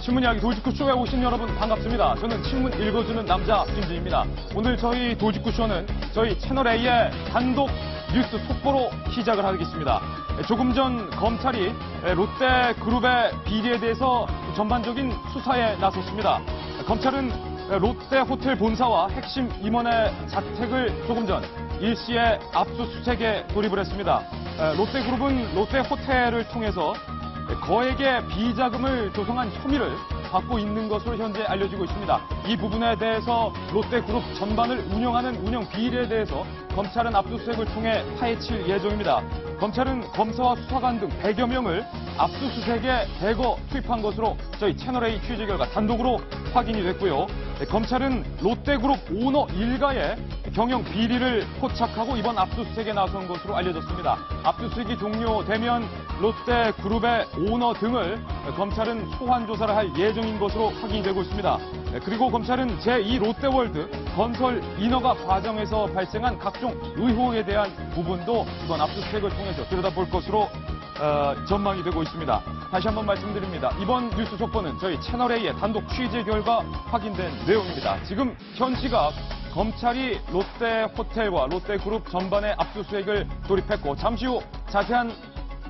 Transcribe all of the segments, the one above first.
신문 이야기 돌직구쇼에 오신 여러분 반갑습니다. 저는 신문 읽어주는 남자 김지입니다. 오늘 저희 돌직구쇼는 저희 채널A의 단독 뉴스 속보로 시작을 하겠습니다. 조금 전 검찰이 롯데그룹의 비리에 대해서 전반적인 수사에 나섰습니다. 검찰은 롯데호텔 본사와 핵심 임원의 자택을 조금 전 일시에 압수수색에 돌입을 했습니다. 롯데그룹은 롯데호텔을 통해서 거액의 비자금을 조성한 혐의를 받고 있는 것으로 현재 알려지고 있습니다. 이 부분에 대해서 롯데그룹 전반을 운영하는 운영 비리에 대해서 검찰은 압수수색을 통해 파헤칠 예정입니다. 검찰은 검사와 수사관 등 100여 명을 압수수색에 대거 투입한 것으로 저희 채널A 취재 결과 단독으로 확인이 됐고요. 검찰은 롯데그룹 오너 일가의 경영 비리를 포착하고 이번 압수수색에 나선 것으로 알려졌습니다. 압수수색이 종료되면 롯데그룹의 오너 등을 검찰은 소환 조사를 할 예정인 것으로 확인이 되고 있습니다. 그리고 검찰은 제2 롯데월드 건설 인허가 과정에서 발생한 각종 의혹에 대한 부분도 이번 압수수색을 통해서 들여다볼 것으로 전망이 되고 있습니다. 다시 한번 말씀드립니다. 이번 뉴스 속보는 저희 채널A의 단독 취재 결과 확인된 내용입니다. 지금 현 시각 검찰이 롯데호텔과 롯데그룹 전반의 압수수색을 돌입했고 잠시 후 자세한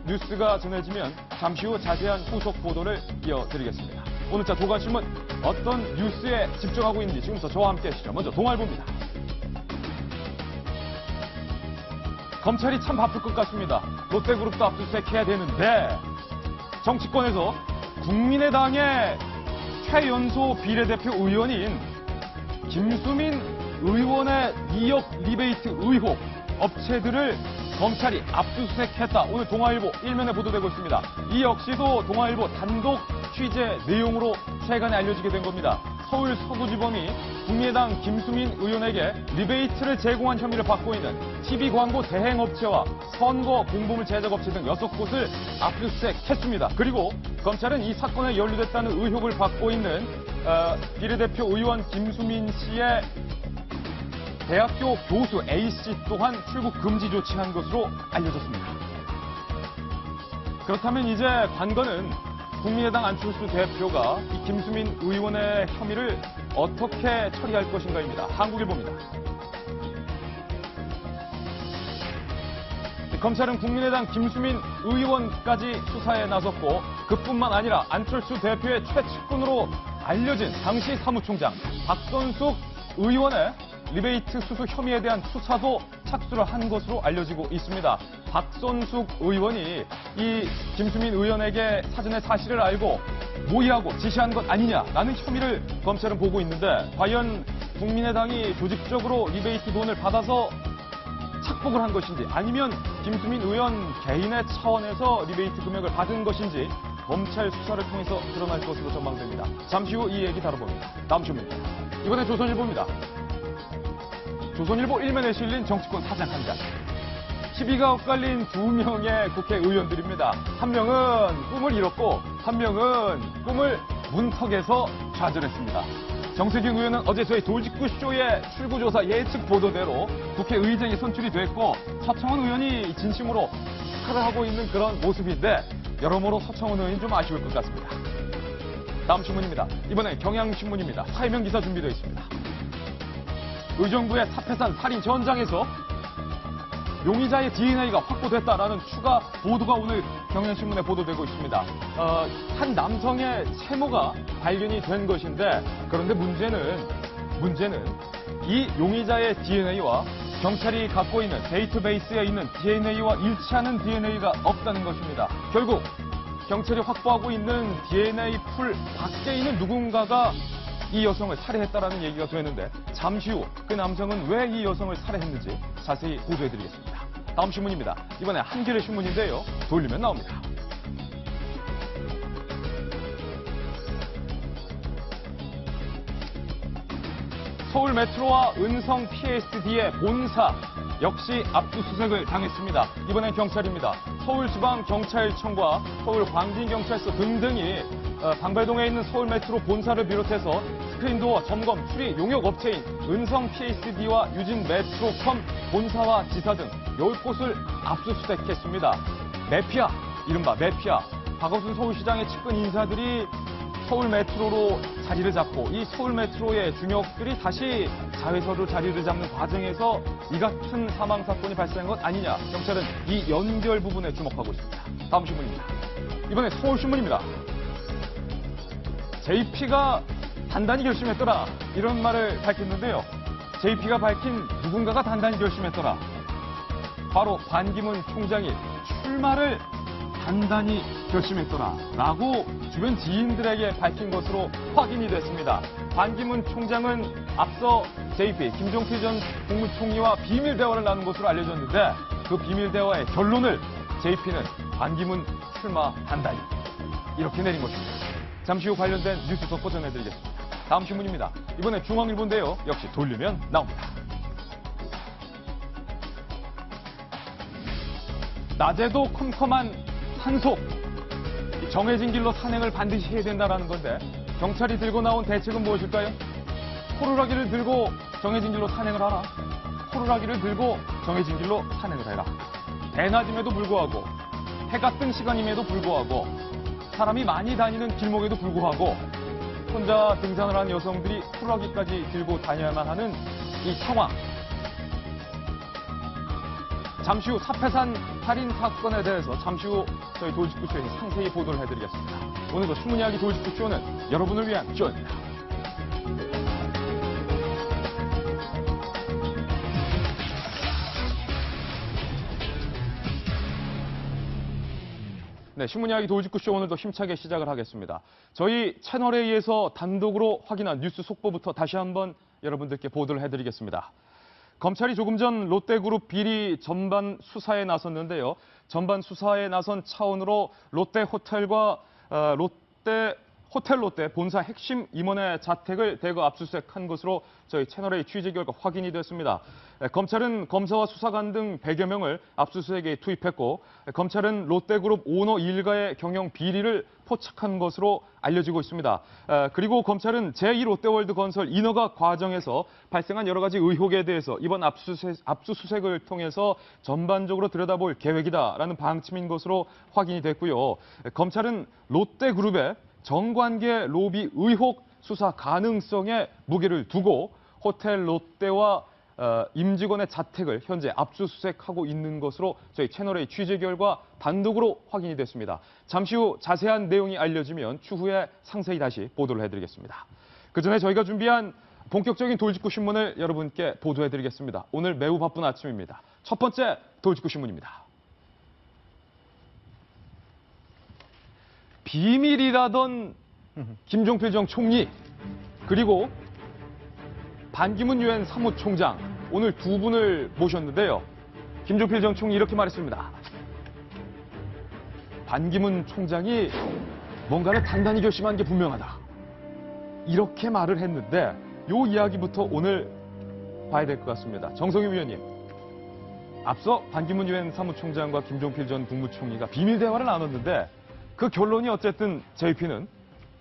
뉴스가 전해지면 잠시 후 자세한 후속 보도를 이어드리겠습니다. 오늘자 도관신문 어떤 뉴스에 집중하고 있는지 지금부터 저와 함께 하시죠. 먼저 동아일보입니다. 검찰이 참 바쁠 것 같습니다. 롯데그룹도 압수수색해야 되는데 정치권에서 국민의당의 최연소 비례대표 의원인 김수민 의원의 2억 리베이트 의혹 업체들을 검찰이 압수수색했다. 오늘 동아일보 1면에 보도되고 있습니다. 이 역시도 동아일보 단독 취재 내용으로 세간에 알려지게 된 겁니다. 서울 서구지법이 국민의당 김수민 의원에게 리베이트를 제공한 혐의를 받고 있는 TV 광고 대행업체와 선거 공보물 제작업체 등 6곳을 압수수색했습니다. 그리고 검찰은 이 사건에 연루됐다는 의혹을 받고 있는 비례대표 의원 김수민 씨의 대학교 교수 A씨 또한 출국 금지 조치한 것으로 알려졌습니다. 그렇다면 이제 관건은 국민의당 안철수 대표가 이 김수민 의원의 혐의를 어떻게 처리할 것인가입니다. 한국일보입니다. 검찰은 국민의당 김수민 의원까지 수사에 나섰고 그뿐만 아니라 안철수 대표의 최측근으로 알려진 당시 사무총장 박선숙 의원의 리베이트 수수 혐의에 대한 수사도 착수를 한 것으로 알려지고 있습니다. 박선숙 의원이 이 김수민 의원에게 사전에 사실을 알고 모의하고 지시한 것 아니냐라는 혐의를 검찰은 보고 있는데 과연 국민의당이 조직적으로 리베이트 돈을 받아서 착복을 한 것인지 아니면 김수민 의원 개인의 차원에서 리베이트 금액을 받은 것인지 검찰 수사를 통해서 드러날 것으로 전망됩니다. 잠시 후 이 얘기 다뤄봅니다. 다음 주입니다. 이번엔 조선일보입니다. 조선일보 1면에 실린 정치권 사장 한 장. 시비가 엇갈린 2명의 국회의원들입니다. 한 명은 꿈을 잃었고 한 명은 꿈을 문턱에서 좌절했습니다. 정세균 의원은 어제 저희 돌직구쇼의 출구조사 예측 보도대로 국회의장에 선출이 됐고 서청원 의원이 진심으로 축하를 하고 있는 그런 모습인데 여러모로 서청원 의원이 좀 아쉬울 것 같습니다. 다음 신문입니다. 이번엔 경향신문입니다. 사회명 기사 준비되어 있습니다. 의정부의 사패산 살인 현장에서 용의자의 DNA가 확보됐다라는 추가 보도가 오늘 경향신문에 보도되고 있습니다. 한 남성의 채모가 발견이 된 것인데 그런데 문제는 이 용의자의 DNA와 경찰이 갖고 있는 데이터베이스에 있는 DNA와 일치하는 DNA가 없다는 것입니다. 결국 경찰이 확보하고 있는 DNA 풀 밖에 있는 누군가가 이 여성을 살해했다라는 얘기가 되는데 잠시 후 그 남성은 왜 이 여성을 살해했는지 자세히 보도해드리겠습니다. 다음 신문입니다. 이번에 한겨레 신문인데요. 돌리면 나옵니다. 서울 메트로와 은성 PSD의 본사 역시 압수수색을 당했습니다. 이번엔 경찰입니다. 서울지방경찰청과 서울광진경찰서 등등이 방배동에 있는 서울 메트로 본사를 비롯해서 스크린도어 점검 수리 용역 업체인 은성 PSD와 유진 메트로컴 본사와 지사 등 10곳을 압수수색했습니다. 매피아, 이른바 매피아. 박원순 서울시장의 측근 인사들이 서울 메트로로 자리를 잡고 이 서울 메트로의 중역들이 다시 자회사로 자리를 잡는 과정에서 이 같은 사망 사건이 발생한 것 아니냐. 경찰은 이 연결 부분에 주목하고 있습니다. 다음 신문입니다. 이번에 서울신문입니다. JP가 단단히 결심했더라. 이런 말을 밝혔는데요. JP가 밝힌 누군가가 단단히 결심했더라. 바로 반기문 총장이 출마를 단단히 결심했더라라고 주변 지인들에게 밝힌 것으로 확인이 됐습니다. 반기문 총장은 앞서 JP, 김종필 전 국무총리와 비밀 대화를 나눈 것으로 알려졌는데 그 비밀 대화의 결론을 JP는 반기문 출마 단단히 이렇게 내린 것입니다. 잠시 후 관련된 뉴스 속보 전해드리겠습니다. 다음 신문입니다. 이번에 중앙일보인데요. 역시 돌리면 나옵니다. 낮에도 컴컴한 산속, 정해진 길로 산행을 반드시 해야 된다는 건데 경찰이 들고 나온 대책은 무엇일까요? 호루라기를 들고 정해진 길로 산행을 하라. 호루라기를 들고 정해진 길로 산행을 해라. 대낮임에도 불구하고 해가 뜬 시간임에도 불구하고 사람이 많이 다니는 길목에도 불구하고 혼자 등산을 한 여성들이 호루라기까지 들고 다녀야만 하는 이 상황. 잠시 후 사패산 살인 사건에 대해서 잠시 후 저희 돌직구쇼에서 상세히 보도를 해드리겠습니다. 오늘도 신문 이야기 돌직구쇼는 여러분을 위한 쇼입니다. 네, 신문 이야기 돌직구쇼 오늘도 힘차게 시작을 하겠습니다. 저희 채널A에서 단독으로 확인한 뉴스 속보부터 다시 한번 여러분들께 보도를 해드리겠습니다. 검찰이 조금 전 롯데그룹 비리 전반 수사에 나섰는데요. 전반 수사에 나선 차원으로 롯데호텔과 호텔 롯데 본사 핵심 임원의 자택을 대거 압수수색한 것으로 저희 채널A 취재 결과 확인이 됐습니다. 검찰은 검사와 수사관 등 100여 명을 압수수색에 투입했고 검찰은 롯데그룹 오너 일가의 경영 비리를 포착한 것으로 알려지고 있습니다. 그리고 검찰은 제2롯데월드 건설 인허가 과정에서 발생한 여러 가지 의혹에 대해서 이번 압수수색을 통해서 전반적으로 들여다볼 계획이다라는 방침인 것으로 확인이 됐고요. 검찰은 롯데그룹의 정관계 로비 의혹 수사 가능성에 무게를 두고 호텔 롯데와 임직원의 자택을 현재 압수수색하고 있는 것으로 저희 채널A 취재 결과 단독으로 확인이 됐습니다. 잠시 후 자세한 내용이 알려지면 추후에 상세히 다시 보도를 해드리겠습니다. 그 전에 저희가 준비한 본격적인 돌직구 신문을 여러분께 보도해드리겠습니다. 오늘 매우 바쁜 아침입니다. 첫 번째 돌직구 신문입니다. 비밀이라던 김종필 전 총리 그리고 반기문 유엔 사무총장 오늘 두 분을 모셨는데요. 김종필 전 총리 이렇게 말했습니다. 반기문 총장이 뭔가를 단단히 결심한 게 분명하다. 이렇게 말을 했는데 이 이야기부터 오늘 봐야 될 것 같습니다. 정성유 위원님, 앞서 반기문 유엔 사무총장과 김종필 전 국무총리가 비밀 대화를 나눴는데 그 결론이 어쨌든 JP는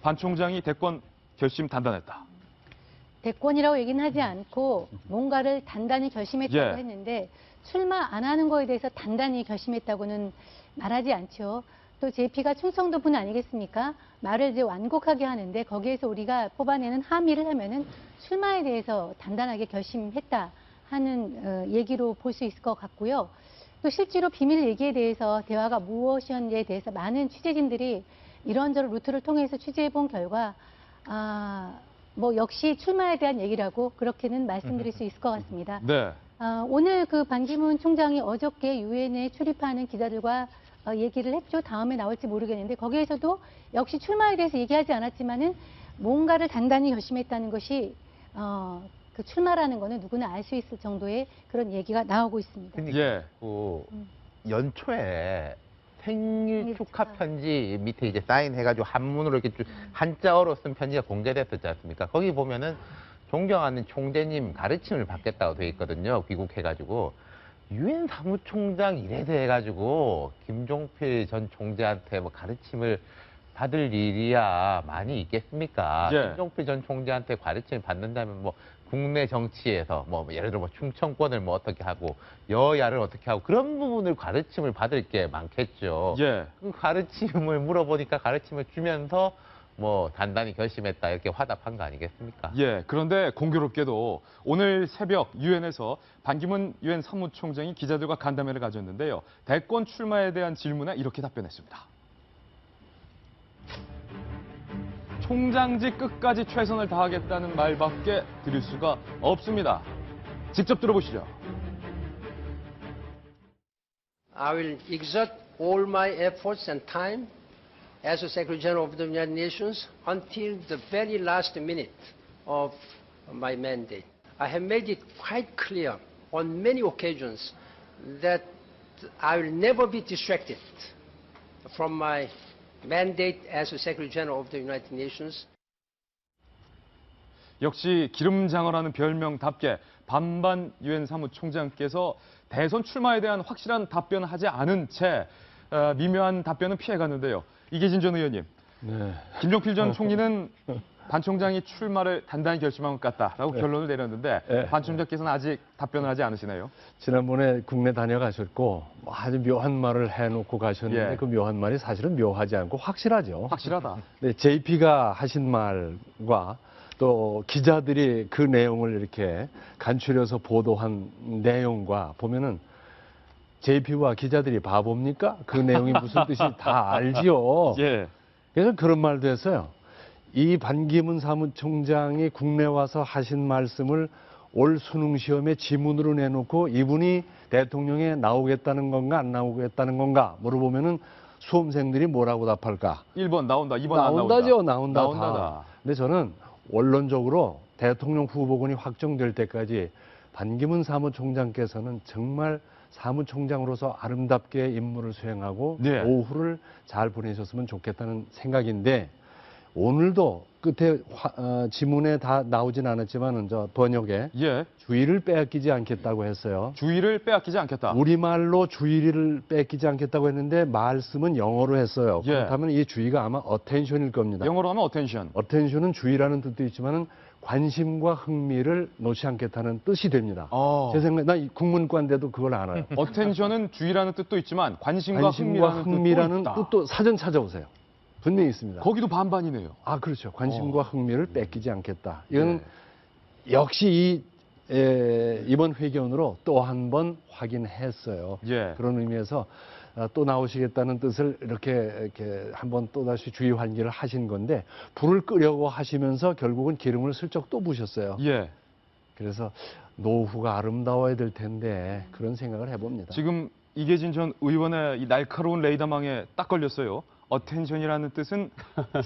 반 총장이 대권 결심 단단했다. 대권이라고 얘기는 하지 않고 뭔가를 단단히 결심했다고 했는데 출마 안 하는 거에 대해서 단단히 결심했다고는 말하지 않죠. 또 JP가 충청도 분 아니겠습니까? 말을 이제 완곡하게 하는데 거기에서 우리가 뽑아내는 함의를 하면은 출마에 대해서 단단하게 결심했다 하는 얘기로 볼 수 있을 것 같고요. 또 실제로 비밀 얘기에 대해서 대화가 무엇이었는지에 대해서 많은 취재진들이 이런저런 루트를 통해서 취재해본 결과 뭐 역시 출마에 대한 얘기라고 그렇게는 말씀드릴 수 있을 것 같습니다. 네. 오늘 그 반기문 총장이 어저께 유엔에 출입하는 기자들과 얘기를 했죠. 다음에 나올지 모르겠는데 거기에서도 역시 출마에 대해서 얘기하지 않았지만은 뭔가를 단단히 결심했다는 것이 그 출마라는 거는 누구나 알 수 있을 정도의 그런 얘기가 나오고 있습니다. 그러니까 연초에 생일 축하 편지 밑에 이제 사인해가지고 한문으로 이렇게 쭉 한자어로 쓴 편지가 공개됐었지 않습니까? 거기 보면은 존경하는 총재님 가르침을 받겠다고 돼 있거든요. 귀국해가지고 유엔 사무총장 이래서 해가지고 김종필 전 총재한테 뭐 가르침을 받을 일이야 많이 있겠습니까? 김종필 전 총재한테 가르침을 받는다면 뭐 국내 정치에서 뭐 예를 들어 뭐 충청권을 뭐 어떻게 하고 여야를 어떻게 하고 그런 부분을 가르침을 받을 게 많겠죠. 그 가르침을 물어보니까 가르침을 주면서 뭐 단단히 결심했다 이렇게 화답한 거 아니겠습니까? 예, 그런데 공교롭게도 오늘 새벽 유엔에서 반기문 유엔 사무총장이 기자들과 간담회를 가졌는데요. 대권 출마에 대한 질문에 이렇게 답변했습니다. 총장직 끝까지 최선을 다하겠다는 말밖에 드릴 수가 없습니다. 직접 들어보시죠. I will exert all my efforts and time as a Secretary General of the United Nations until the very last minute of my mandate. I have made it quite clear on many occasions that I will never be distracted from my mandate as a Secretary General of the United Nations. 역시 기름장어라는 별명답게 반반 유엔 사무총장께서 대선 출마에 대한 확실한 답변을 하지 않은 채 미묘한 답변은 피해갔는데요. 이계진 전 의원님, 네. 김종필 전 총리는 반 총장이 출마를 단단히 결심한 것 같다라고 결론을 내렸는데 네. 반 총장께서는 아직 답변을 하지 않으시네요. 지난번에 국내 다녀가셨고 아주 묘한 말을 해놓고 가셨는데 예. 그 묘한 말이 사실은 묘하지 않고 확실하죠. 확실하다. 네, JP가 하신 말과 또 기자들이 그 내용을 이렇게 간추려서 보도한 내용과 보면은 JP와 기자들이 바보입니까? 그 내용이 무슨 뜻이 다 알지요. 예. 그래서 그런 말도 했어요. 이 반기문 사무총장이 국내 와서 하신 말씀을 올 수능 시험에 지문으로 내놓고 이분이 대통령에 나오겠다는 건가 안 나오겠다는 건가 물어보면은 수험생들이 뭐라고 답할까? 1번 나온다, 2번 안 나온다죠, 나온다. 나온다. 다. 근데 저는 원론적으로 대통령 후보군이 확정될 때까지 반기문 사무총장께서는 정말 사무총장으로서 아름답게 임무를 수행하고 네. 오후를 잘 보내셨으면 좋겠다는 생각인데 오늘도 끝에 지문에 다 나오진 않았지만은 저 번역에 예. 주의를 빼앗기지 않겠다고 했어요. 주의를 빼앗기지 않겠다. 우리말로 주의를 뺏기지 않겠다고 했는데 말씀은 영어로 했어요. 예. 그렇다면 이 주의가 아마 attention일 겁니다. 영어로 하면 attention. attention은 주의라는 뜻도 있지만은 관심과 흥미를 놓지 않겠다는 뜻이 됩니다. 제 생각에 나 국문과인데도 그걸 알아요. attention은 주의라는 뜻도 있지만 관심과 흥미라는 뜻도 사전 찾아오세요. 분명히 있습니다. 거기도 반반이네요. 아, 그렇죠. 관심과 흥미를 뺏기지 않겠다. 이거는 역시 이번 회견으로 또 한 번 확인했어요. 예. 그런 의미에서 또 나오시겠다는 뜻을 이렇게 한번 또다시 주의 환기를 하신 건데 불을 끄려고 하시면서 결국은 기름을 슬쩍 또 부셨어요. 예. 그래서 노후가 아름다워야 될 텐데 그런 생각을 해봅니다. 지금 이계진 전 의원의 이 날카로운 레이더망에 딱 걸렸어요. attention이라는 뜻은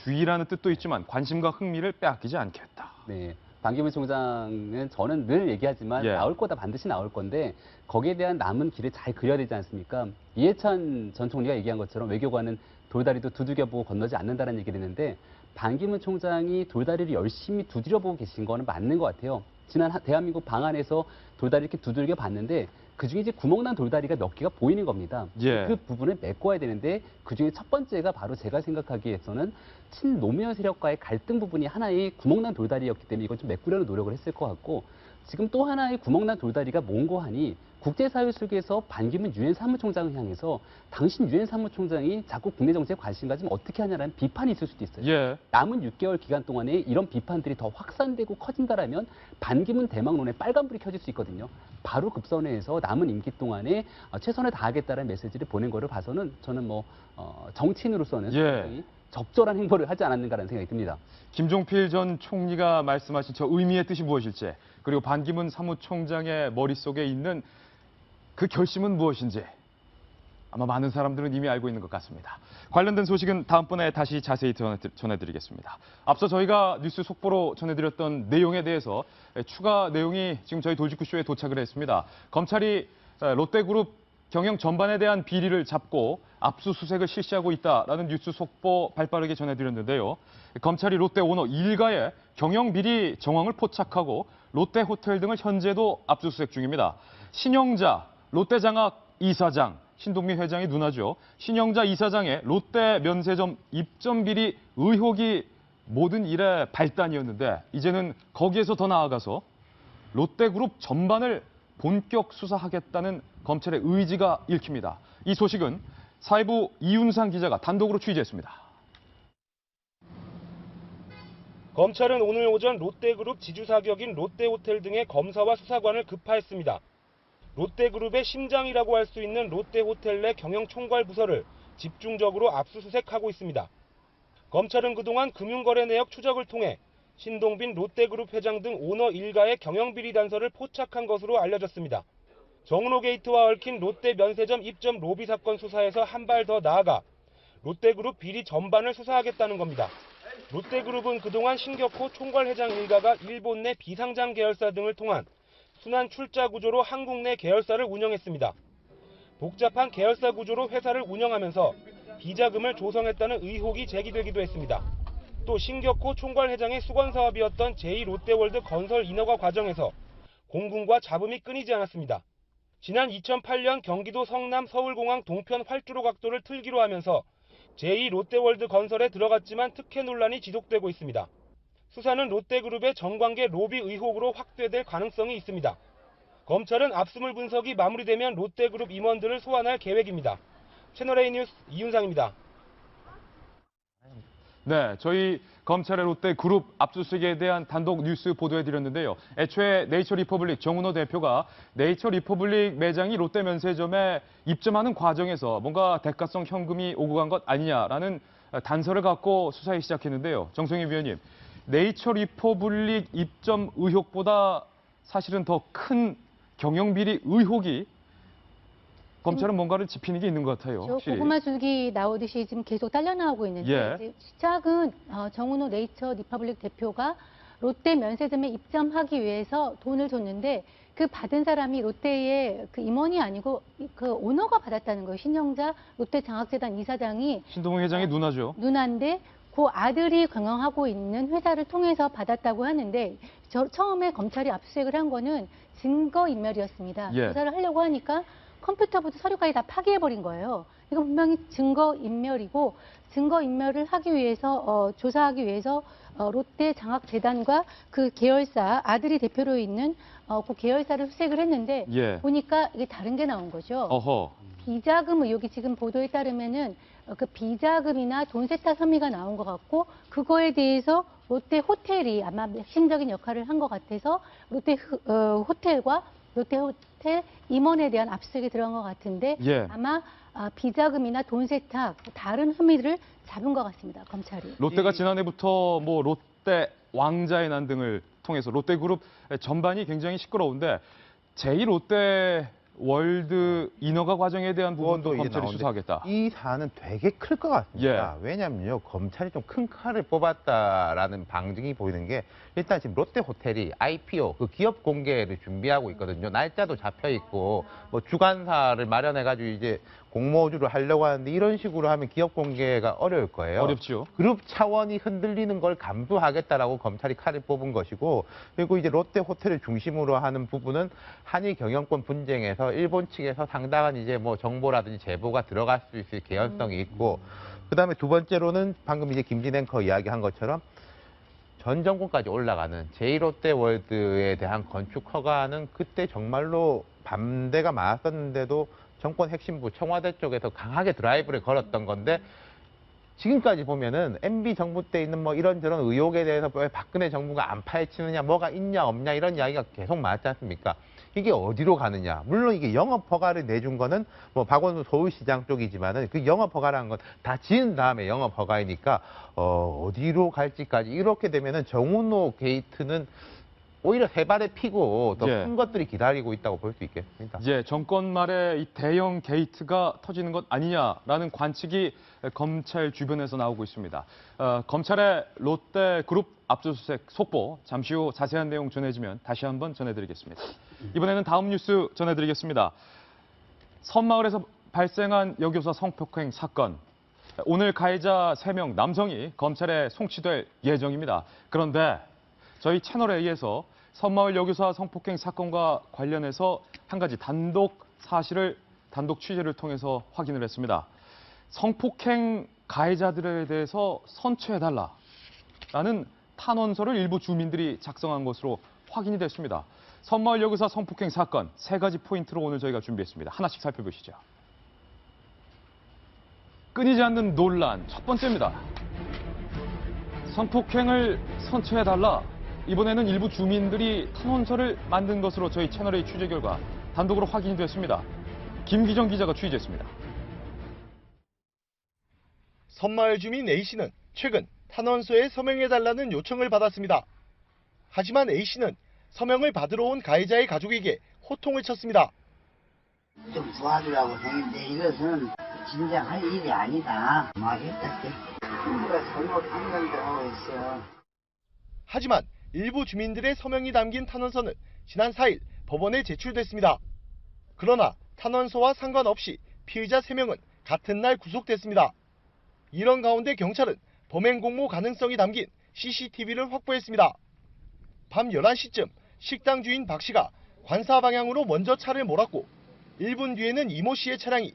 주의라는 뜻도 있지만 관심과 흥미를 빼앗기지 않겠다. 네. 반기문 총장은 저는 늘 얘기하지만 예. 나올 거다 반드시 나올 건데 거기에 대한 남은 길을 잘 그려야 되지 않습니까? 이해찬 전 총리가 얘기한 것처럼 외교관은 돌다리도 두들겨보고 건너지 않는다는 얘기를 했는데 반기문 총장이 돌다리를 열심히 두드려보고 계신 거는 맞는 것 같아요. 지난 대한민국 방안에서 돌다리 이렇게 두들겨 봤는데 그중에 이제 구멍난 돌다리가 몇 개가 보이는 겁니다. 예. 그 부분을 메꿔야 되는데 그중에 첫 번째가 바로 제가 생각하기에서는 친노무현 세력과의 갈등 부분이 하나의 구멍난 돌다리였기 때문에 이건 좀 메꾸려는 노력을 했을 것 같고 지금 또 하나의 구멍난 돌다리가 뭔고 하니 국제사회 속에서 반기문 유엔 사무총장을 향해서 당신 유엔 사무총장이 자꾸 국내 정치에 관심 가지면 어떻게 하냐라는 비판이 있을 수도 있어요. 예. 남은 6개월 기간 동안에 이런 비판들이 더 확산되고 커진다라면 반기문 대망론에 빨간불이 켜질 수 있거든요. 바로 급선회에서 남은 임기 동안에 최선을 다하겠다는 메시지를 보낸 거를 봐서는 저는 정치인으로서는 예. 굉장히 적절한 행보를 하지 않았는가라는 생각이 듭니다. 김종필 전 총리가 말씀하신 저 의미의 뜻이 무엇일지 그리고 반기문 사무총장의 머릿속에 있는 그 결심은 무엇인지 아마 많은 사람들은 이미 알고 있는 것 같습니다. 관련된 소식은 다음번에 다시 자세히 전해드리겠습니다. 앞서 저희가 뉴스 속보로 전해드렸던 내용에 대해서 추가 내용이 지금 저희 돌직구쇼에 도착을 했습니다. 검찰이 롯데그룹 경영 전반에 대한 비리를 잡고 압수수색을 실시하고 있다라는 뉴스 속보 발빠르게 전해드렸는데요. 검찰이 롯데 오너 일가의 경영 비리 정황을 포착하고 롯데호텔 등을 현재도 압수수색 중입니다. 신영자 롯데장학 이사장, 신동민 회장의 누나죠. 신영자 이사장의 롯데 면세점 입점 비리 의혹이 모든 일의 발단이었는데 이제는 거기에서 더 나아가서 롯데그룹 전반을 본격 수사하겠다는 검찰의 의지가 읽힙니다. 이 소식은 사회부 이윤상 기자가 단독으로 취재했습니다. 검찰은 오늘 오전 롯데그룹 지주사격인 롯데호텔 등의 검사와 수사관을 급파했습니다. 롯데그룹의 심장이라고 할 수 있는 롯데호텔 내 경영총괄 부서를 집중적으로 압수수색하고 있습니다. 검찰은 그동안 금융거래 내역 추적을 통해 신동빈 롯데그룹 회장 등 오너 일가의 경영비리 단서를 포착한 것으로 알려졌습니다. 정은호 게이트와 얽힌 롯데 면세점 입점 로비 사건 수사에서 한 발 더 나아가 롯데그룹 비리 전반을 수사하겠다는 겁니다. 롯데그룹은 그동안 신격호 총괄회장 일가가 일본 내 비상장 계열사 등을 통한 순환 출자 구조로 한국 내 계열사를 운영했습니다. 복잡한 계열사 구조로 회사를 운영하면서 비자금을 조성했다는 의혹이 제기되기도 했습니다. 또 신격호 총괄회장의 수건 사업이었던 제2롯데월드 건설 인허가 과정에서 공군과 잡음이 끊이지 않았습니다. 지난 2008년 경기도 성남 서울공항 동편 활주로 각도를 틀기로 하면서 제2롯데월드 건설에 들어갔지만 특혜 논란이 지속되고 있습니다. 수사는 롯데그룹의 정관계 로비 의혹으로 확대될 가능성이 있습니다. 검찰은 압수물 분석이 마무리되면 롯데그룹 임원들을 소환할 계획입니다. 채널A 뉴스 이윤상입니다. 네, 저희 검찰의 롯데그룹 압수수색에 대한 단독 뉴스 보도해드렸는데요. 애초에 네이처리퍼블릭 정은호 대표가 네이처리퍼블릭 매장이 롯데 면세점에 입점하는 과정에서 뭔가 대가성 현금이 오고 간 것 아니냐라는 단서를 갖고 수사에 시작했는데요. 정성희 위원님, 네이처리퍼블릭 입점 의혹보다 사실은 더 큰 경영비리 의혹이 검찰은 뭔가를 짚히는 게 있는 것 같아요. 확실히. 고구마 줄기 나오듯이 지금 계속 딸려 나오고 있는데 예. 이제 시작은 정은호 네이처 리퍼블릭 대표가 롯데 면세점에 입점하기 위해서 돈을 줬는데 그 받은 사람이 롯데의 그 임원이 아니고 그 오너가 받았다는 거예요. 신영자 롯데 장학재단 이사장이 신동훈 회장의 누나죠. 누나인데 그 아들이 경영하고 있는 회사를 통해서 받았다고 하는데 처음에 검찰이 압수수색을 한 거는 증거인멸이었습니다. 예. 조사를 하려고 하니까 컴퓨터부터 서류까지 다 파기해버린 거예요. 이건 분명히 증거인멸이고 증거인멸을 하기 위해서 조사하기 위해서 롯데 장학재단과 그 계열사 아들이 대표로 있는 그 계열사를 수색을 했는데 예. 보니까 이게 다른 게 나온 거죠. 어허. 비자금 의혹이 지금 보도에 따르면은 그 비자금이나 돈 세탁 혐의가 나온 것 같고 그거에 대해서 롯데 호텔이 아마 핵심적인 역할을 한 것 같아서 롯데 호텔과 롯데호텔 임원에 대한 압수수색이 들어간 것 같은데 예. 아마 비자금이나 돈 세탁 다른 혐의들을 잡은 것 같습니다. 검찰이. 롯데가 지난해부터 뭐 롯데 왕자의 난 등을 통해서 롯데그룹 전반이 굉장히 시끄러운데 제2롯데 월드 인허가 과정에 대한 부분도 이제 검찰이 나오는데 수사하겠다. 이 사안은 되게 클 것 같습니다. 왜냐면요, 검찰이 좀 큰 칼을 뽑았다라는 방증이 보이는 게 일단 지금 롯데 호텔이 IPO, 그 기업 공개를 준비하고 있거든요. 날짜도 잡혀 있고 뭐 주관사를 마련해가지고 이제 공모주를 하려고 하는데 이런 식으로 하면 기업 공개가 어려울 거예요. 어렵죠. 그룹 차원이 흔들리는 걸 감수하겠다라고 검찰이 칼을 뽑은 것이고, 그리고 이제 롯데 호텔을 중심으로 하는 부분은 한일 경영권 분쟁에서 일본 측에서 상당한 이제 뭐 정보라든지 제보가 들어갈 수 있을 개연성이 있고, 그다음에 두 번째로는 방금 이제 김진 앵커 이야기한 것처럼 전 정권까지 올라가는 제2롯데월드에 대한 건축 허가는 그때 정말로 반대가 많았었는데도 정권 핵심부 청와대 쪽에서 강하게 드라이브를 걸었던 건데, 지금까지 보면은 MB 정부 때 있는 뭐 이런저런 의혹에 대해서 왜 박근혜 정부가 안 파헤치느냐, 뭐가 있냐 없냐 이런 이야기가 계속 많았지 않습니까? 이게 어디로 가느냐. 물론 이게 영업 허가를 내준 거는 뭐 박원순 서울시장 쪽이지만은 그 영업 허가라는 건 다 지은 다음에 영업 허가이니까 어디로 갈지까지 이렇게 되면은 정은호 게이트는 오히려 세 발에 피고 더 큰 것들이 기다리고 있다고 볼 수 있겠습니다. 예, 정권 말에 이 대형 게이트가 터지는 것 아니냐라는 관측이 검찰 주변에서 나오고 있습니다. 검찰의 롯데그룹 압수수색 속보, 잠시 후 자세한 내용 전해지면 다시 한번 전해드리겠습니다. 이번에는 다음 뉴스 전해드리겠습니다. 섬마을에서 발생한 여교사 성폭행 사건. 오늘 가해자 3명 남성이 검찰에 송치될 예정입니다. 그런데 저희 채널A에서 섬마을 여교사 성폭행 사건과 관련해서 한 가지 단독 사실을 단독 취재를 통해서 확인을 했습니다. 성폭행 가해자들에 대해서 선처해달라라는 탄원서를 일부 주민들이 작성한 것으로 확인이 됐습니다. 섬마을 여교사 성폭행 사건 3가지 포인트로 오늘 저희가 준비했습니다. 하나씩 살펴보시죠. 끊이지 않는 논란 첫 번째입니다. 성폭행을 선처해달라. 이번에는 일부 주민들이 탄원서를 만든 것으로 저희 채널의 취재 결과 단독으로 확인이 됐습니다. 김기정 기자가 취재했습니다. 섬마을 주민 A씨는 최근 탄원서에 서명해달라는 요청을 받았습니다. 하지만 A씨는 서명을 받으러 온 가해자의 가족에게 호통을 쳤습니다. 좀 도와주라고 했는데 이것은 진짜 할 일이 아니다. 막 했다. 누가 잘못한 건데 하고 있어. 하지만 일부 주민들의 서명이 담긴 탄원서는 지난 4일 법원에 제출됐습니다. 그러나 탄원서와 상관없이 피의자 3명은 같은 날 구속됐습니다. 이런 가운데 경찰은 범행 공모 가능성이 담긴 CCTV를 확보했습니다. 밤 11시쯤 식당 주인 박 씨가 관사 방향으로 먼저 차를 몰았고 1분 뒤에는 이모 씨의 차량이,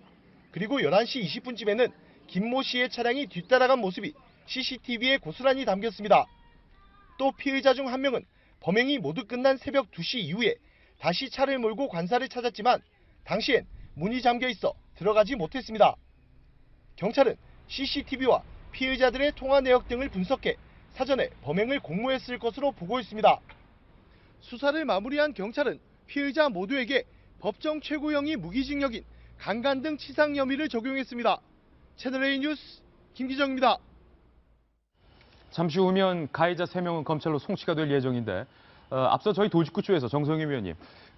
그리고 11시 20분쯤에는 김모 씨의 차량이 뒤따라간 모습이 CCTV에 고스란히 담겼습니다. 또 피의자 중 한 명은 범행이 모두 끝난 새벽 2시 이후에 다시 차를 몰고 관사를 찾았지만 당시엔 문이 잠겨 있어 들어가지 못했습니다. 경찰은 CCTV와 피의자들의 통화 내역 등을 분석해 사전에 범행을 공모했을 것으로 보고 있습니다. 수사를 마무리한 경찰은 피의자 모두에게 법정 최고형이 무기징역인 강간 등 치상 혐의를 적용했습니다. 채널A 뉴스 김기정입니다. 잠시 후면 가해자 3명은 검찰로 송치가 될 예정인데 앞서 저희 도직구쇼에서 정성희 위원님,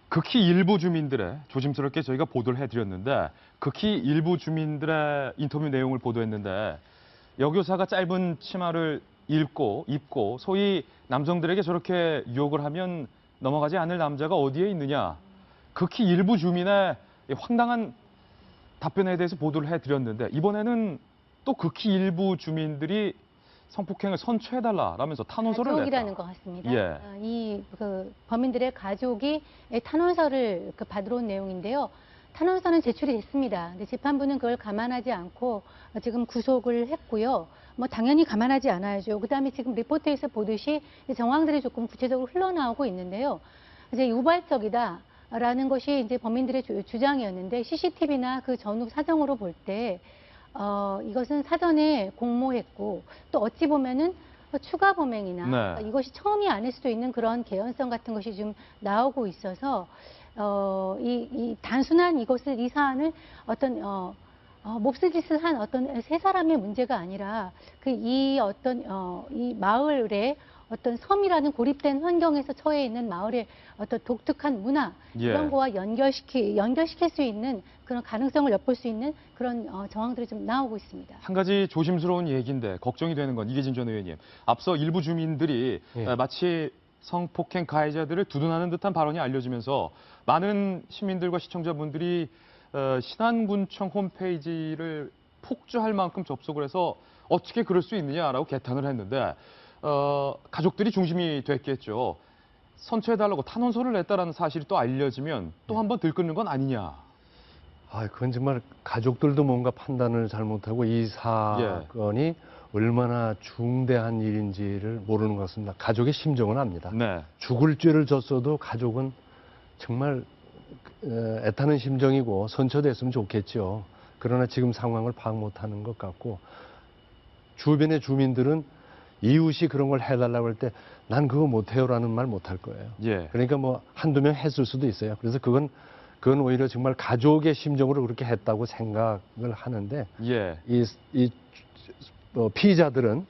극히 일부 주민들의, 조심스럽게 저희가 보도를 해드렸는데 극히 일부 주민들의 인터뷰 내용을 보도했는데 여교사가 짧은 치마를 입고 소위 남성들에게 저렇게 유혹을 하면 넘어가지 않을 남자가 어디에 있느냐, 극히 일부 주민의 황당한 답변에 대해서 보도를 해드렸는데 이번에는 또 극히 일부 주민들이 성폭행을 선처해달라라면서 탄원서를 가족이라는 냈다. 것 같습니다. 예. 이 범인들의 가족이 탄원서를 받으러 온 내용인데요. 탄원서는 제출이 됐습니다. 근데 재판부는 그걸 감안하지 않고 지금 구속을 했고요. 뭐 당연히 감안하지 않아야죠. 그다음에 지금 리포트에서 보듯이 정황들이 조금 구체적으로 흘러나오고 있는데요. 이제 유발적이다라는 것이 이제 범인들의 주장이었는데 CCTV나 그 전후 사정으로 볼 때 이것은 사전에 공모했고 또 어찌 보면은 추가 범행이나 네. 이것이 처음이 아닐 수도 있는 그런 개연성 같은 것이 좀 나오고 있어서 이 단순한 이 사안을 어떤 몹쓸 짓을 한 어떤 세 사람의 문제가 아니라 이 마을의 어떤 섬이라는 고립된 환경에서 처해 있는 마을의 어떤 독특한 문화 이런 거와 연결시킬 수 있는 그런 가능성을 엿볼 수 있는 그런 정황들이 좀 나오고 있습니다. 한 가지 조심스러운 얘기인데 걱정이 되는 건 이계진 전 의원님, 앞서 일부 주민들이 마치 성폭행 가해자들을 두둔하는 듯한 발언이 알려지면서 많은 시민들과 시청자분들이 신안군청 홈페이지를 폭주할 만큼 접속을 해서 어떻게 그럴 수 있느냐라고 개탄을 했는데 가족들이 중심이 됐겠죠. 선처해달라고 탄원서를 냈다라는 사실이 또 알려지면 또 한 번 들끓는 건 아니냐. 그건 정말 가족들도 뭔가 판단을 잘못하고 이 사건이 얼마나 중대한 일인지를 모르는 것 같습니다. 가족의 심정은 압니다. 네. 죽을 죄를 졌어도 가족은 정말 애타는 심정이고 선처됐으면 좋겠죠. 그러나 지금 상황을 파악 못하는 것 같고 주변의 주민들은 이웃이 그런 걸 해달라고 할 때 난 그거 못해요라는 말 못할 거예요. 그러니까 뭐 한두 명 했을 수도 있어요. 그래서 그건 오히려 정말 가족의 심정으로 그렇게 했다고 생각을 하는데 피의자들은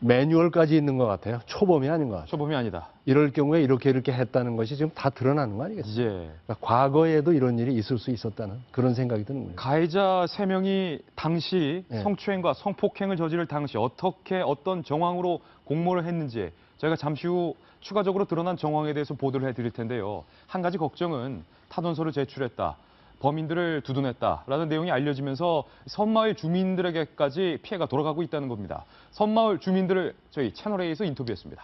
매뉴얼까지 있는 것 같아요. 초범이 아닌 것 같아요. 초범이 아니다. 이럴 경우에 이렇게 했다는 것이 지금 다 드러나는 거 아니겠어요? 그러니까 과거에도 이런 일이 있을 수 있었다는 그런 생각이 드는 거예요. 가해자 3명이 당시 성추행과 성폭행을 저지를 당시 어떤 정황으로 공모를 했는지 저희가 잠시 후 추가적으로 드러난 정황에 대해서 보도를 해드릴 텐데요. 한 가지 걱정은 탄원서를 제출했다, 범인들을 두둔했다라는 내용이 알려지면서 섬마을 주민들에게까지 피해가 돌아가고 있다는 겁니다. 섬마을 주민들을 저희 채널A에서 인터뷰했습니다.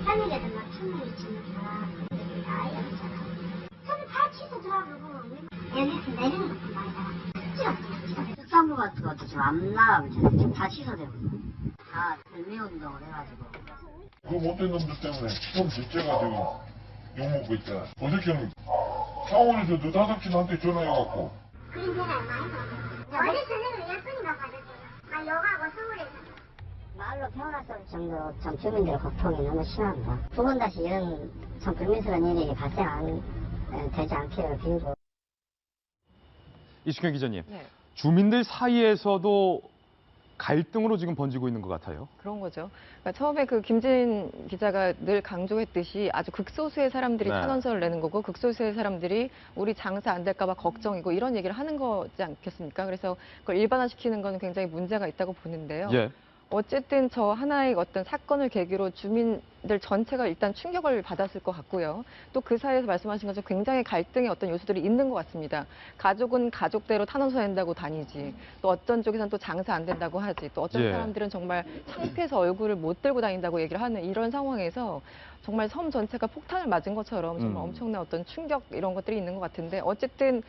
평일에도 막 천물이 치는 사람들이 다 알려주잖아. 저는 다 취소더라고. 여기서 내리는 것도 많이 찍었어요. 수산부 같은 것도 지금 안 나가고 있잖아요. 지금 다 취소되고 다 별매운동을 해가지고. 그 못된 놈들 때문에 좀 집제가 지금 욕먹고 있잖아. 어저께는 창원에서 너다섯진한테 전화해갖고 그런 전화 많이 받았어요. 어제 저녁에 예쁜이가 받았어요. 아, 여가고 서울에 말로 태어났을 정도로 참 주민들의 고통이 너무 심합니다. 두 번 다시 이런 참 불미스러운 일이 되지 않기를 빌고. 이승현 기자님, 주민들 사이에서도 갈등으로 지금 번지고 있는 것 같아요. 그런 거죠. 그러니까 처음에 그 김진 기자가 늘 강조했듯이 아주 극소수의 사람들이 네. 탄원서를 내는 거고 극소수의 사람들이 우리 장사 안 될까 봐 걱정이고 이런 얘기를 하는 거지 않겠습니까? 그래서 그걸 일반화시키는 건 굉장히 문제가 있다고 보는데요. 예. 어쨌든 저 하나의 어떤 사건을 계기로 주민들 전체가 일단 충격을 받았을 것 같고요. 또 그 사이에서 말씀하신 것처럼 굉장히 갈등의 어떤 요소들이 있는 것 같습니다. 가족은 가족대로 탄원서 낸다고 다니지. 또 어떤 쪽에서는 또 장사 안 된다고 하지. 또 어떤 예. 사람들은 정말 창피해서 얼굴을 못 들고 다닌다고 얘기를 하는 이런 상황에서 정말 섬 전체가 폭탄을 맞은 것처럼 정말 엄청난 어떤 충격 이런 것들이 있는 것 같은데 어쨌든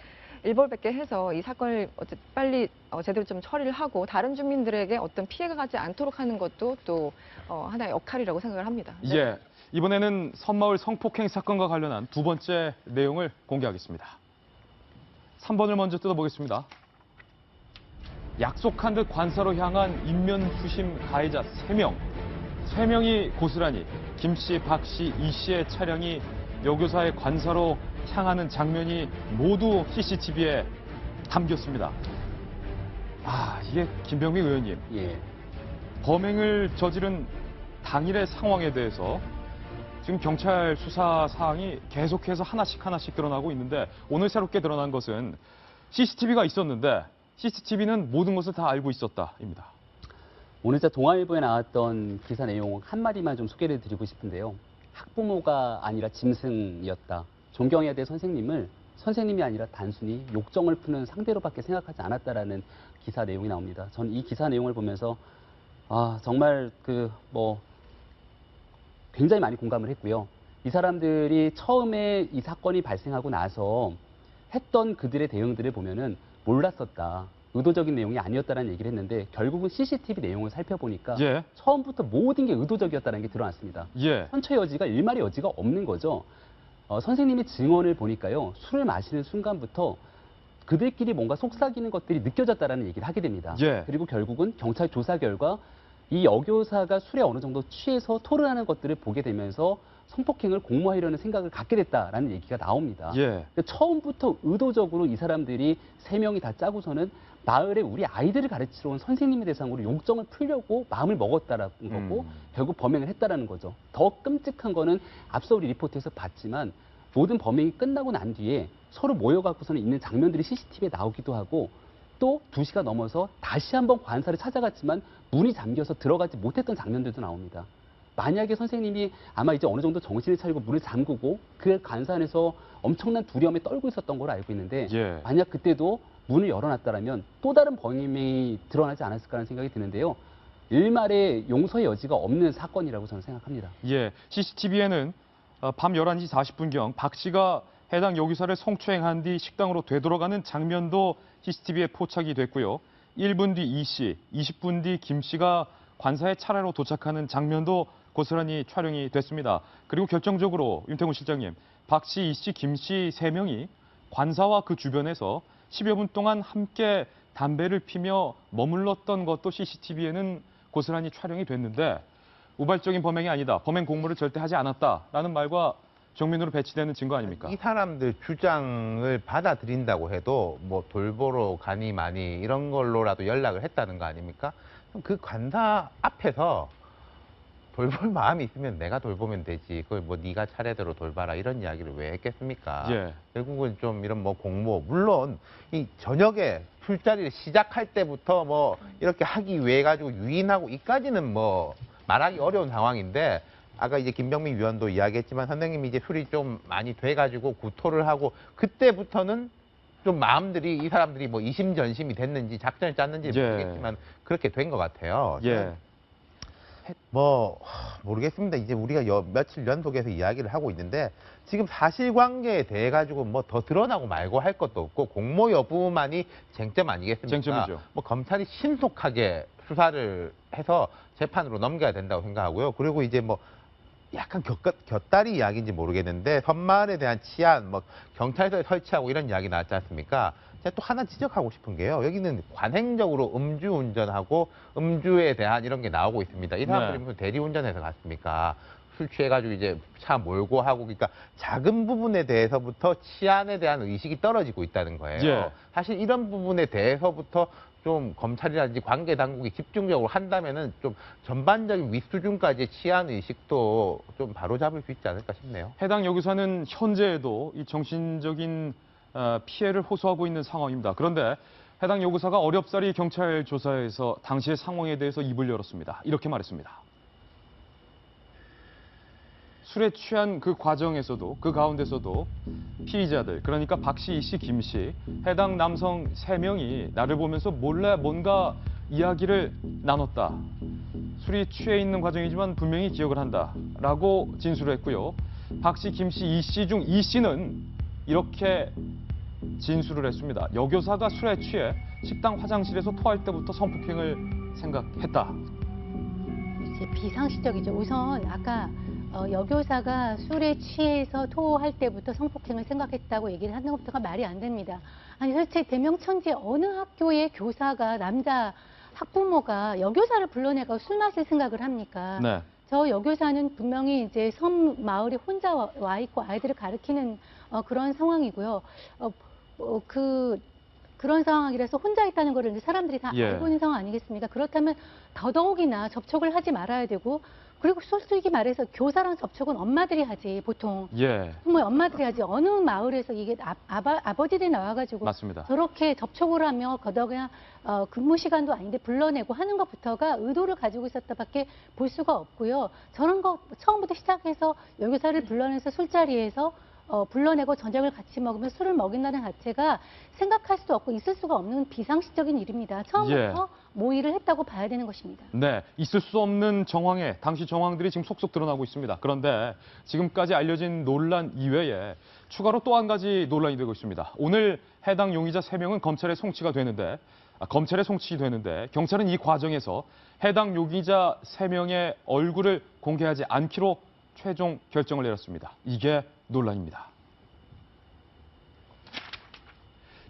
일벌백계 해서 이 사건을 빨리 제대로 좀 처리를 하고 다른 주민들에게 어떤 피해가 가지 않도록 하는 것도 또 하나의 역할이라고 생각을 합니다. 네. 예. 이번에는 섬마을 성폭행 사건과 관련한 두 번째 내용을 공개하겠습니다. 3번을 먼저 뜯어보겠습니다. 약속한 듯 관사로 향한 인면수심 가해자 3명. 3명이 고스란히 김 씨, 박 씨, 이 씨의 차량이 여교사의 관사로 향하는 장면이 모두 CCTV에 담겼습니다. 아, 이게 김병민 의원님. 예. 범행을 저지른 당일의 상황에 대해서 지금 경찰 수사 사항이 계속해서 하나씩 드러나고 있는데 오늘 새롭게 드러난 것은 CCTV가 있었는데 CCTV는 모든 것을 다 알고 있었다입니다. 오늘 동아일보에 나왔던 기사 내용 한마디만 좀 소개를 드리고 싶은데요. 학부모가 아니라 짐승이었다. 존경해야 될 선생님을 선생님이 아니라 단순히 욕정을 푸는 상대로밖에 생각하지 않았다라는 기사 내용이 나옵니다. 전 이 기사 내용을 보면서 정말 굉장히 많이 공감을 했고요. 이 사람들이 처음에 이 사건이 발생하고 나서 했던 그들의 대응들을 보면은 몰랐었다. 의도적인 내용이 아니었다는 얘기를 했는데 결국은 CCTV 내용을 살펴보니까 예. 처음부터 모든 게 의도적이었다는 게 드러났습니다. 예. 선처 여지가 일말의 여지가 없는 거죠. 선생님의 증언을 보니까요. 술을 마시는 순간부터 그들끼리 뭔가 속삭이는 것들이 느껴졌다라는 얘기를 하게 됩니다. 예. 그리고 결국은 경찰 조사 결과 이 여교사가 술에 어느 정도 취해서 토론하는 것들을 보게 되면서 성폭행을 공모하려는 생각을 갖게 됐다라는 얘기가 나옵니다. 예. 처음부터 의도적으로 이 사람들이 3명이 다 짜고서는 마을에 우리 아이들을 가르치러 온 선생님의 대상으로 욕정을 풀려고 마음을 먹었다라는 거고 결국 범행을 했다라는 거죠. 더 끔찍한 거는 앞서 우리 리포트에서 봤지만 모든 범행이 끝나고 난 뒤에 서로 모여갖고서는 있는 장면들이 CCTV에 나오기도 하고 또 2시가 넘어서 다시 한번 관사를 찾아갔지만 문이 잠겨서 들어가지 못했던 장면들도 나옵니다. 만약에 선생님이 아마 이제 어느 정도 정신을 차리고 문을 잠그고 그 관사 안에서 엄청난 두려움에 떨고 있었던 걸로 알고 있는데 예. 만약 그때도 문을 열어놨다면 또 다른 범행이 드러나지 않았을까라는 생각이 드는데요. 일말의 용서의 여지가 없는 사건이라고 저는 생각합니다. 예. CCTV에는 밤 11시 40분경 박 씨가 해당 여교사를 성추행한 뒤 식당으로 되돌아가는 장면도 CCTV에 포착이 됐고요. 1분 뒤 이 씨, 20분 뒤 김 씨가 관사의 차례로 도착하는 장면도 고스란히 촬영이 됐습니다. 그리고 결정적으로 윤태곤 실장님, 박 씨, 이 씨, 김 씨 3명이 관사와 그 주변에서 10여 분 동안 함께 담배를 피며 머물렀던 것도 CCTV에는 고스란히 촬영이 됐는데 우발적인 범행이 아니다. 범행 공모를 절대 하지 않았다라는 말과 정면으로 배치되는 증거 아닙니까? 이 사람들 주장을 받아들인다고 해도 뭐 돌보러 가니 마니 이런 걸로라도 연락을 했다는 거 아닙니까? 그럼 그 관사 앞에서 돌볼 마음이 있으면 내가 돌보면 되지. 그걸 뭐 네가 차례대로 돌봐라 이런 이야기를 왜 했겠습니까? 예. 결국은 좀 이런 뭐 공모 물론 이 저녁에 술자리를 시작할 때부터 뭐 이렇게 하기 위해 가지고 유인하고 이까지는 뭐 말하기 어려운 상황인데 아까 이제 김병민 위원도 이야기했지만 선생님이 이제 술이 좀 많이 돼가지고 구토를 하고 그때부터는 좀 마음들이 이 사람들이 뭐 이심전심이 됐는지 작전을 짰는지 예. 모르겠지만 그렇게 된 것 같아요. 예. 뭐 모르겠습니다. 이제 우리가 며칠 연속해서 이야기를 하고 있는데 지금 사실관계에 대해 가지고 뭐 더 드러나고 말고 할 것도 없고 공모 여부만이 쟁점 아니겠습니까? 쟁점이죠. 뭐 검찰이 신속하게 수사를 해서 재판으로 넘겨야 된다고 생각하고요. 그리고 이제 뭐 약간 곁다리 이야기인지 모르겠는데 선만에 대한 치안, 뭐 경찰서에 설치하고 이런 이야기 나왔지 않습니까? 제가 또 하나 지적하고 싶은 게요. 여기는 관행적으로 음주운전하고 음주에 대한 이런 게 나오고 있습니다. 이 사람들이 무슨 대리운전해서 갔습니까? 술 취해가지고 이제 차 몰고 하고, 그러니까 작은 부분에 대해서부터 치안에 대한 의식이 떨어지고 있다는 거예요. 예. 사실 이런 부분에 대해서부터 좀 검찰이라든지 관계 당국이 집중적으로 한다면은 좀 전반적인 윗수준까지의 치안 의식도 좀 바로잡을 수 있지 않을까 싶네요. 해당 여교사는 현재에도 이 정신적인 피해를 호소하고 있는 상황입니다. 그런데 해당 여교사가 어렵사리 경찰 조사에서 당시의 상황에 대해서 입을 열었습니다. 이렇게 말했습니다. 술에 취한 그 과정에서도, 그 가운데서도 피의자들, 그러니까 박 씨, 이 씨, 김 씨, 해당 남성 3명이 나를 보면서 몰래 뭔가 이야기를 나눴다. 술이 취해 있는 과정이지만 분명히 기억을 한다. 라고 진술을 했고요. 박 씨, 김 씨, 이 씨 중 이 씨는 이렇게 진술을 했습니다. 여교사가 술에 취해 식당 화장실에서 토할 때부터 성폭행을 생각했다. 이제 비상식적이죠. 우선 아까 여교사가 술에 취해서 토할 때부터 성폭행을 생각했다고 얘기를 하는 것부터가 말이 안 됩니다. 아니 도대체 대명천지 어느 학교의 교사가 남자 학부모가 여교사를 불러내고 술 마실 생각을 합니까? 네. 저 여교사는 분명히 이제 섬 마을에 혼자 와 있고 아이들을 가르치는 그런 상황이고요. 그런 상황이라서 혼자 있다는 거를 사람들이 다 알고 있는 상황 아니겠습니까? 그렇다면 더더욱이나 접촉을 하지 말아야 되고, 그리고 솔직히 말해서 교사랑 접촉은 엄마들이 하지, 보통. 부모의 엄마들이 하지. 어느 마을에서 이게 아버지들이 나와가지고 맞습니다. 저렇게 접촉을 하며 거덕이나 근무 시간도 아닌데 불러내고 하는 것부터가 의도를 가지고 있었다밖에 볼 수가 없고요. 저런 거 처음부터 시작해서 여교사를 불러내서 술자리에서 불러내고 저녁을 같이 먹으면 술을 먹인다는 자체가 생각할 수도 없고 있을 수가 없는 비상식적인 일입니다. 처음부터 모의를 했다고 봐야 되는 것입니다. 네, 있을 수 없는 정황에 당시 정황들이 지금 속속 드러나고 있습니다. 그런데 지금까지 알려진 논란 이외에 추가로 또 한 가지 논란이 되고 있습니다. 오늘 해당 용의자 3명은 검찰에 송치가 되는데, 경찰은 이 과정에서 해당 용의자 3명의 얼굴을 공개하지 않기로 최종 결정을 내렸습니다. 이게 논란입니다.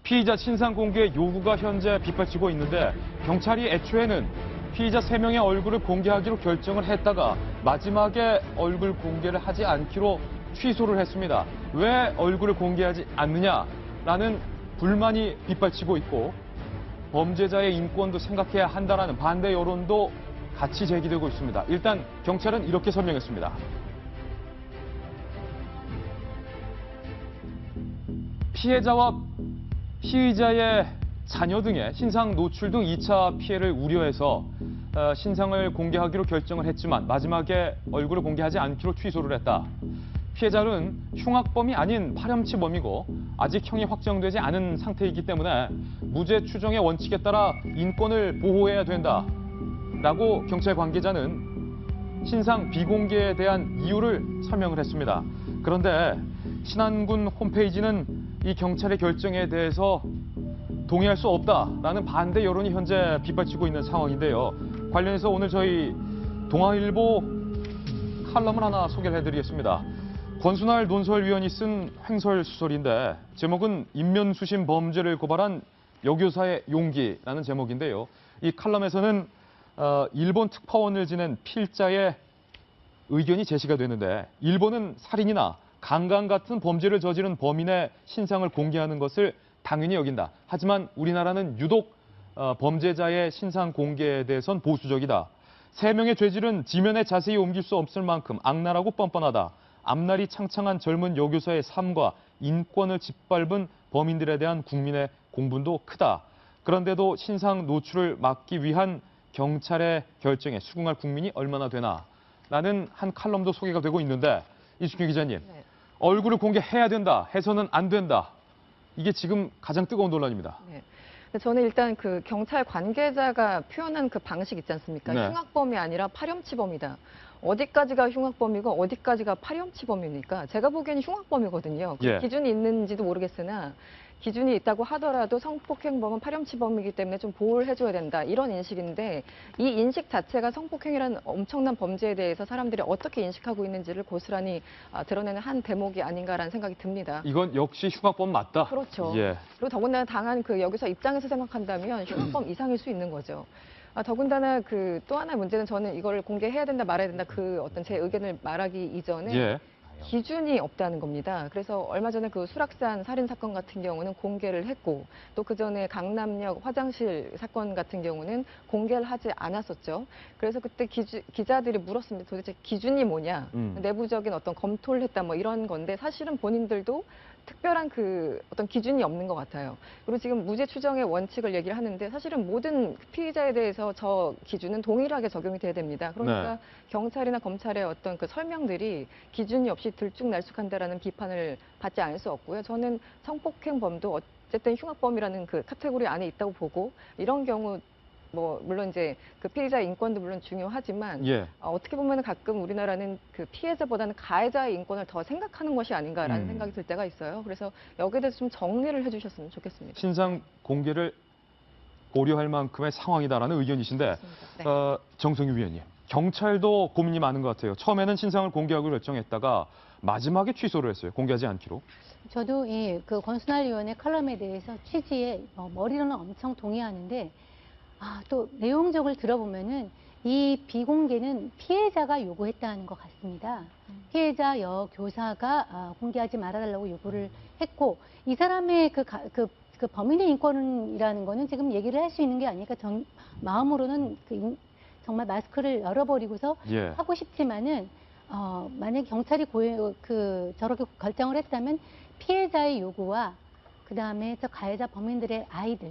피의자 신상 공개 요구가 현재 빗발치고 있는데, 경찰이 애초에는 피의자 3명의 얼굴을 공개하기로 결정을 했다가 마지막에 얼굴 공개를 하지 않기로 취소를 했습니다. 왜 얼굴을 공개하지 않느냐라는 불만이 빗발치고 있고, 범죄자의 인권도 생각해야 한다는 반대 여론도 같이 제기되고 있습니다. 일단 경찰은 이렇게 설명했습니다. 피해자와 피의자의 자녀 등의 신상 노출 등 2차 피해를 우려해서 신상을 공개하기로 결정을 했지만 마지막에 얼굴을 공개하지 않기로 취소를 했다. 피해자는 흉악범이 아닌 파렴치범이고 아직 형이 확정되지 않은 상태이기 때문에 무죄 추정의 원칙에 따라 인권을 보호해야 된다. 라고 경찰 관계자는 신상 비공개에 대한 이유를 설명을 했습니다. 그런데 신안군 홈페이지는 이 경찰의 결정에 대해서 동의할 수 없다라는 반대 여론이 현재 빗발치고 있는 상황인데요. 관련해서 오늘 저희 동아일보 칼럼을 하나 소개를 해드리겠습니다. 권순할 논설위원이 쓴 횡설수설인데 제목은 인면수심 범죄를 고발한 여교사의 용기라는 제목인데요. 이 칼럼에서는 일본 특파원을 지낸 필자의 의견이 제시가 되는데, 일본은 살인이나 강간 같은 범죄를 저지른 범인의 신상을 공개하는 것을 당연히 여긴다. 하지만 우리나라는 유독 범죄자의 신상 공개에 대해선 보수적이다. 3명의 죄질은 지면에 자세히 옮길 수 없을 만큼 악랄하고 뻔뻔하다. 앞날이 창창한 젊은 여교사의 삶과 인권을 짓밟은 범인들에 대한 국민의 공분도 크다. 그런데도 신상 노출을 막기 위한 경찰의 결정에 수긍할 국민이 얼마나 되나? 라는 한 칼럼도 소개가 되고 있는데, 이순규 기자님, 얼굴을 공개해야 된다, 해서는 안 된다. 이게 지금 가장 뜨거운 논란입니다. 네. 저는 일단 그 경찰 관계자가 표현한 그 방식 있지 않습니까? 흉악범이 아니라 파렴치범이다. 어디까지가 흉악범이고 어디까지가 파렴치범입니까? 제가 보기에는 흉악범이거든요. 그 예. 기준이 있는지도 모르겠으나 기준이 있다고 하더라도 성폭행범은 파렴치범이기 때문에 좀 보호를 해줘야 된다. 이런 인식인데 이 인식 자체가 성폭행이라는 엄청난 범죄에 대해서 사람들이 어떻게 인식하고 있는지를 고스란히 드러내는 한 대목이 아닌가라는 생각이 듭니다. 이건 역시 흉악범 맞다. 그렇죠. 예. 그리고 더군다나 당한 그 여기서 입장에서 생각한다면 흉악범 이상일 수 있는 거죠. 더군다나 그 또 하나의 문제는 저는 이걸 공개해야 된다 말아야 된다 그 어떤 제 의견을 말하기 이전에 예. 기준이 없다는 겁니다. 그래서 얼마 전에 그 수락산 살인 사건 같은 경우는 공개를 했고 또 그 전에 강남역 화장실 사건 같은 경우는 공개를 하지 않았었죠. 그래서 그때 기자들이 물었습니다. 도대체 기준이 뭐냐? 내부적인 어떤 검토를 했다 뭐 이런 건데 사실은 본인들도 특별한 그 어떤 기준이 없는 것 같아요. 그리고 지금 무죄 추정의 원칙을 얘기를 하는데 사실은 모든 피의자에 대해서 저 기준은 동일하게 적용이 돼야 됩니다. 그러니까 네. 경찰이나 검찰의 어떤 그 설명들이 기준이 없이 들쭉날쭉한다라는 비판을 받지 않을 수 없고요. 저는 성폭행범도 어쨌든 흉악범이라는 그 카테고리 안에 있다고 보고 이런 경우 뭐 물론 이제 그 피해자의 인권도 물론 중요하지만 예. 어떻게 보면 가끔 우리나라는 그 피해자보다는 가해자의 인권을 더 생각하는 것이 아닌가라는 생각이 들 때가 있어요. 그래서 여기에 대해서 좀 정리를 해주셨으면 좋겠습니다. 신상 공개를 고려할 만큼의 상황이다라는 의견이신데 네. 정성유 위원님, 경찰도 고민이 많은 것 같아요. 처음에는 신상을 공개하기로 결정했다가 마지막에 취소를 했어요. 공개하지 않기로. 저도 그 권순할 의원의 칼럼에 대해서 취지에 머리로는 엄청 동의하는데 또 내용적을 들어보면은 이 비공개는 피해자가 요구했다는 것 같습니다. 피해자 여교사가 공개하지 말아달라고 요구를 했고 이 사람의 그 범인의 인권이라는 거는 지금 얘기를 할 수 있는 게 아니니까 마음으로는 정말 마스크를 열어버리고서 예. 하고 싶지만은 만약 경찰이 저렇게 결정을 했다면 피해자의 요구와 그 다음에 저 가해자 범인들의 아이들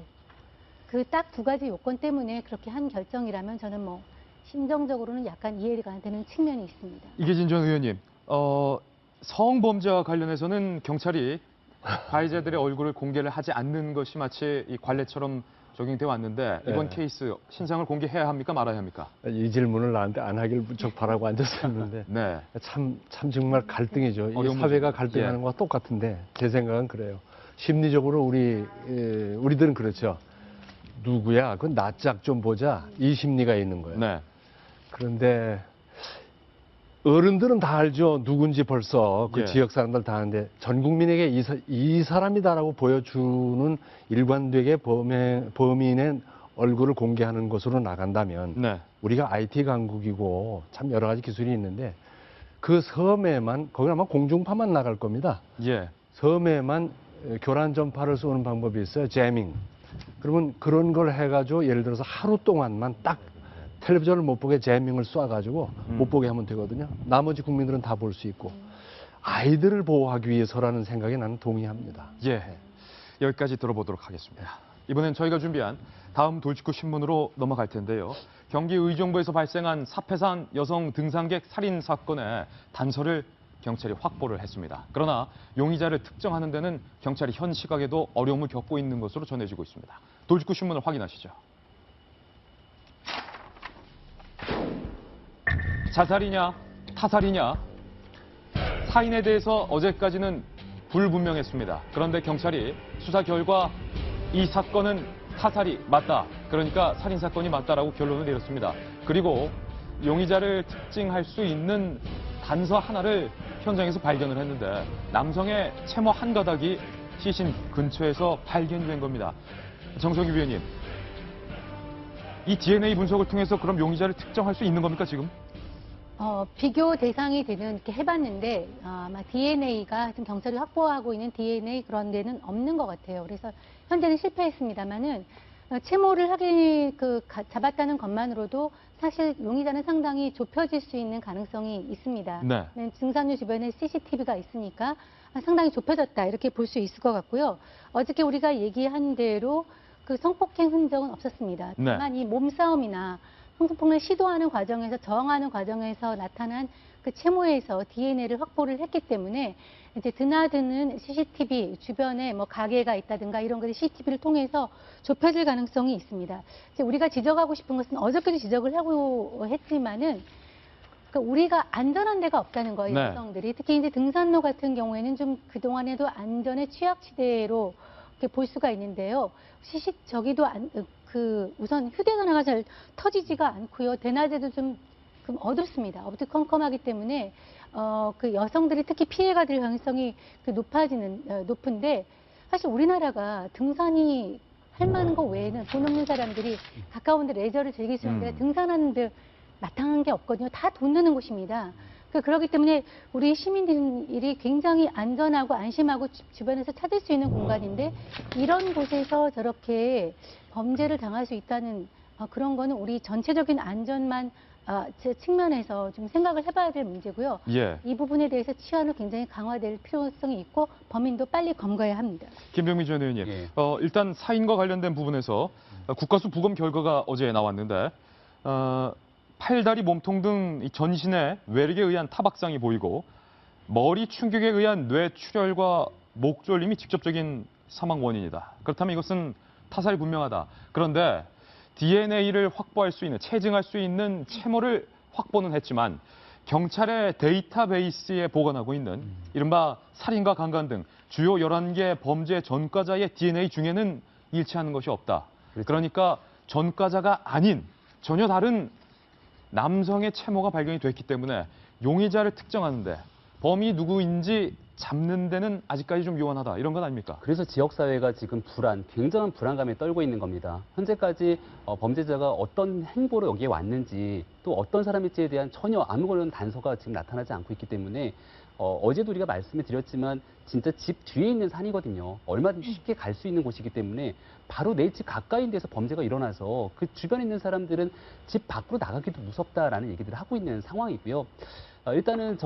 그 딱 두 가지 요건 때문에 그렇게 한 결정이라면 저는 뭐 심정적으로는 약간 이해가 되는 측면이 있습니다. 이계진 전 의원님, 성범죄와 관련해서는 경찰이 가해자들의 얼굴을 공개를 하지 않는 것이 마치 이 관례처럼 적용돼 왔는데 이번 케이스 신상을 공개해야 합니까 말아야 합니까? 이 질문을 나한테 안 하길 무척 바라고 앉았었는데 네. 참 정말 갈등이죠. 이 어려운 사회가 문제입니다. 갈등하는 예. 것과 똑같은데 제 생각은 그래요. 심리적으로 우리들은 그렇죠. 누구야? 그 낯짝 좀 보자. 이 심리가 있는 거예요. 네. 그런데 어른들은 다 알죠. 누군지 벌써 그 예. 지역 사람들 다 아는데 전 국민에게 이 사람이다라고 보여주는 일관되게 범인의 얼굴을 공개하는 것으로 나간다면 네. 우리가 IT 강국이고 참 여러 가지 기술이 있는데 그 섬에만 거기 아마 공중파만 나갈 겁니다. 예. 섬에만 교란 전파를 쏘는 방법이 있어요. 재밍. 그러면 그런 걸 해가지고 예를 들어서 하루 동안만 딱 텔레비전을 못 보게 재밍을 쏴가지고 못 보게 하면 되거든요. 나머지 국민들은 다 볼 수 있고 아이들을 보호하기 위해서라는 생각에 나는 동의합니다. 예. 여기까지 들어보도록 하겠습니다. 이번엔 저희가 준비한 다음 돌직구 신문으로 넘어갈 텐데요. 경기 의정부에서 발생한 사패산 여성 등산객 살인 사건의 단서를 경찰이 확보를 했습니다. 그러나 용의자를 특정하는 데는 경찰이 현 시각에도 어려움을 겪고 있는 것으로 전해지고 있습니다. 돌직구 신문을 확인하시죠. 자살이냐, 타살이냐, 사인에 대해서 어제까지는 불분명했습니다. 그런데 경찰이 수사 결과 이 사건은 타살이 맞다. 그러니까 살인사건이 맞다라고 결론을 내렸습니다. 그리고 용의자를 특징할 수 있는 단서 하나를 현장에서 발견을 했는데 남성의 채모 한 가닥이 시신 근처에서 발견된 겁니다. 정석유 위원님, 이 DNA 분석을 통해서 그럼 용의자를 특정할 수 있는 겁니까 지금? 비교 대상이 되는 이렇게 해봤는데 아마 DNA가 지금 경찰이 확보하고 있는 DNA 그런 데는 없는 것 같아요. 그래서 현재는 실패했습니다만은 채모를 잡았다는 것만으로도 사실 용의자는 상당히 좁혀질 수 있는 가능성이 있습니다. 네. 증산유 주변에 CCTV가 있으니까 상당히 좁혀졌다 이렇게 볼 수 있을 것 같고요. 어저께 우리가 얘기한 대로 그 성폭행 흔적은 없었습니다. 네. 다만 이 몸싸움이나 성폭행을 시도하는 과정에서 저항하는 과정에서 나타난 그 채모에서 DNA를 확보를 했기 때문에 이제 드나드는 CCTV 주변에 뭐 가게가 있다든가 이런 것이 CCTV를 통해서 좁혀질 가능성이 있습니다. 이제 우리가 지적하고 싶은 것은 어저께도 지적을 하고 했지만은 그러니까 우리가 안전한 데가 없다는 거예요, 네. 여성들이. 특히 이제 등산로 같은 경우에는 좀 그동안에도 안전의 취약지대로 이렇게 볼 수가 있는데요. 저기도 우선 휴대전화가 잘 터지지가 않고요. 대낮에도 좀 어둡습니다. 어두컴컴하기 때문에 그 여성들이 특히 피해가 될 가능성이 높은데 사실 우리나라가 등산이 할 만한 거 외에는 돈 없는 사람들이 가까운 데 레저를 즐길 수 있는데 등산하는 데 마땅한 게 없거든요. 다 돈 드는 곳입니다. 그렇기 때문에 우리 시민들이 굉장히 안전하고 안심하고 주변에서 찾을 수 있는 공간인데 이런 곳에서 저렇게 범죄를 당할 수 있다는 그런 거는 우리 전체적인 안전만 제 측면에서 좀 생각을 해봐야 될 문제고요. 예. 이 부분에 대해서 치안을 굉장히 강화될 필요성이 있고 범인도 빨리 검거해야 합니다. 김병민 전 의원님, 예. 일단 사인과 관련된 부분에서 국가수 부검 결과가 어제 나왔는데 팔다리, 몸통 등 전신에 외력에 의한 타박상이 보이고 머리 충격에 의한 뇌출혈과 목졸림이 직접적인 사망 원인이다. 그렇다면 이것은 타살이 분명하다. 그런데 DNA를 확보할 수 있는, 체증할 수 있는 채모를 확보는 했지만 경찰의 데이터베이스에 보관하고 있는 이른바 살인과 강간 등 주요 11개 범죄 전과자의 DNA 중에는 일치하는 것이 없다. 그러니까 전과자가 아닌 전혀 다른 남성의 채모가 발견이 됐기 때문에 용의자를 특정하는데 범인이 누구인지 잡는 데는 아직까지 좀 요원하다. 이런 건 아닙니까? 그래서 지역사회가 지금 굉장한 불안감에 떨고 있는 겁니다. 현재까지 범죄자가 어떤 행보로 여기에 왔는지 또 어떤 사람일지에 대한 전혀 아무런 단서가 지금 나타나지 않고 있기 때문에 어제도 우리가 말씀을 드렸지만 진짜 집 뒤에 있는 산이거든요. 얼마든지 쉽게 갈 수 있는 곳이기 때문에 바로 내 집 가까이 데서 범죄가 일어나서 그 주변에 있는 사람들은 집 밖으로 나가기도 무섭다라는 얘기들을 하고 있는 상황이고요. 일단은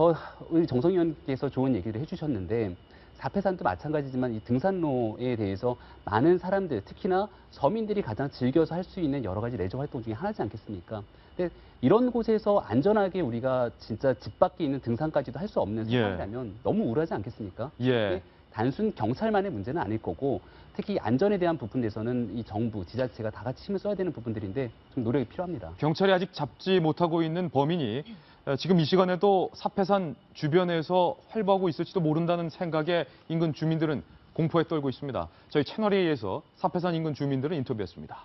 우리 정성 의원께서 좋은 얘기를 해주셨는데 사패산도 마찬가지지만 이 등산로에 대해서 많은 사람들, 특히나 서민들이 가장 즐겨서 할 수 있는 여러 가지 레저 활동 중에 하나지 않겠습니까? 근데 이런 곳에서 안전하게 우리가 진짜 집 밖에 있는 등산까지도 할 수 없는 상황이라면 너무 우울하지 않겠습니까? 예. 단순 경찰만의 문제는 아닐 거고 특히 안전에 대한 부분에서는 이 정부, 지자체가 다 같이 힘을 써야 되는 부분들인데 좀 노력이 필요합니다. 경찰이 아직 잡지 못하고 있는 범인이 지금 이 시간에도 사패산 주변에서 활보하고 있을지도 모른다는 생각에 인근 주민들은 공포에 떨고 있습니다. 저희 채널에 의해서 사패산 인근 주민들을 인터뷰했습니다.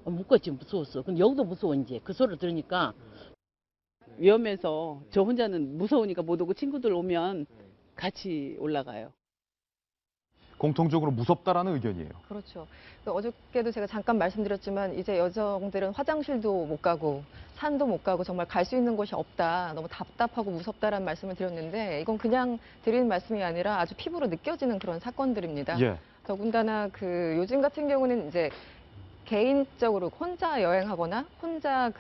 묶었지 무서웠어. 근데 여기도 무서워 이제 그 소리를 들으니까 위험해서 저 혼자는 무서우니까 못 오고 친구들 오면 같이 올라가요. 공통적으로 무섭다라는 의견이에요. 그렇죠. 어저께도 제가 잠깐 말씀드렸지만 이제 여성들은 화장실도 못 가고 산도 못 가고 정말 갈 수 있는 곳이 없다. 너무 답답하고 무섭다라는 말씀을 드렸는데 이건 그냥 드리는 말씀이 아니라 아주 피부로 느껴지는 그런 사건들입니다. 예. 더군다나 요즘 같은 경우는 이제 개인적으로 혼자 여행하거나 혼자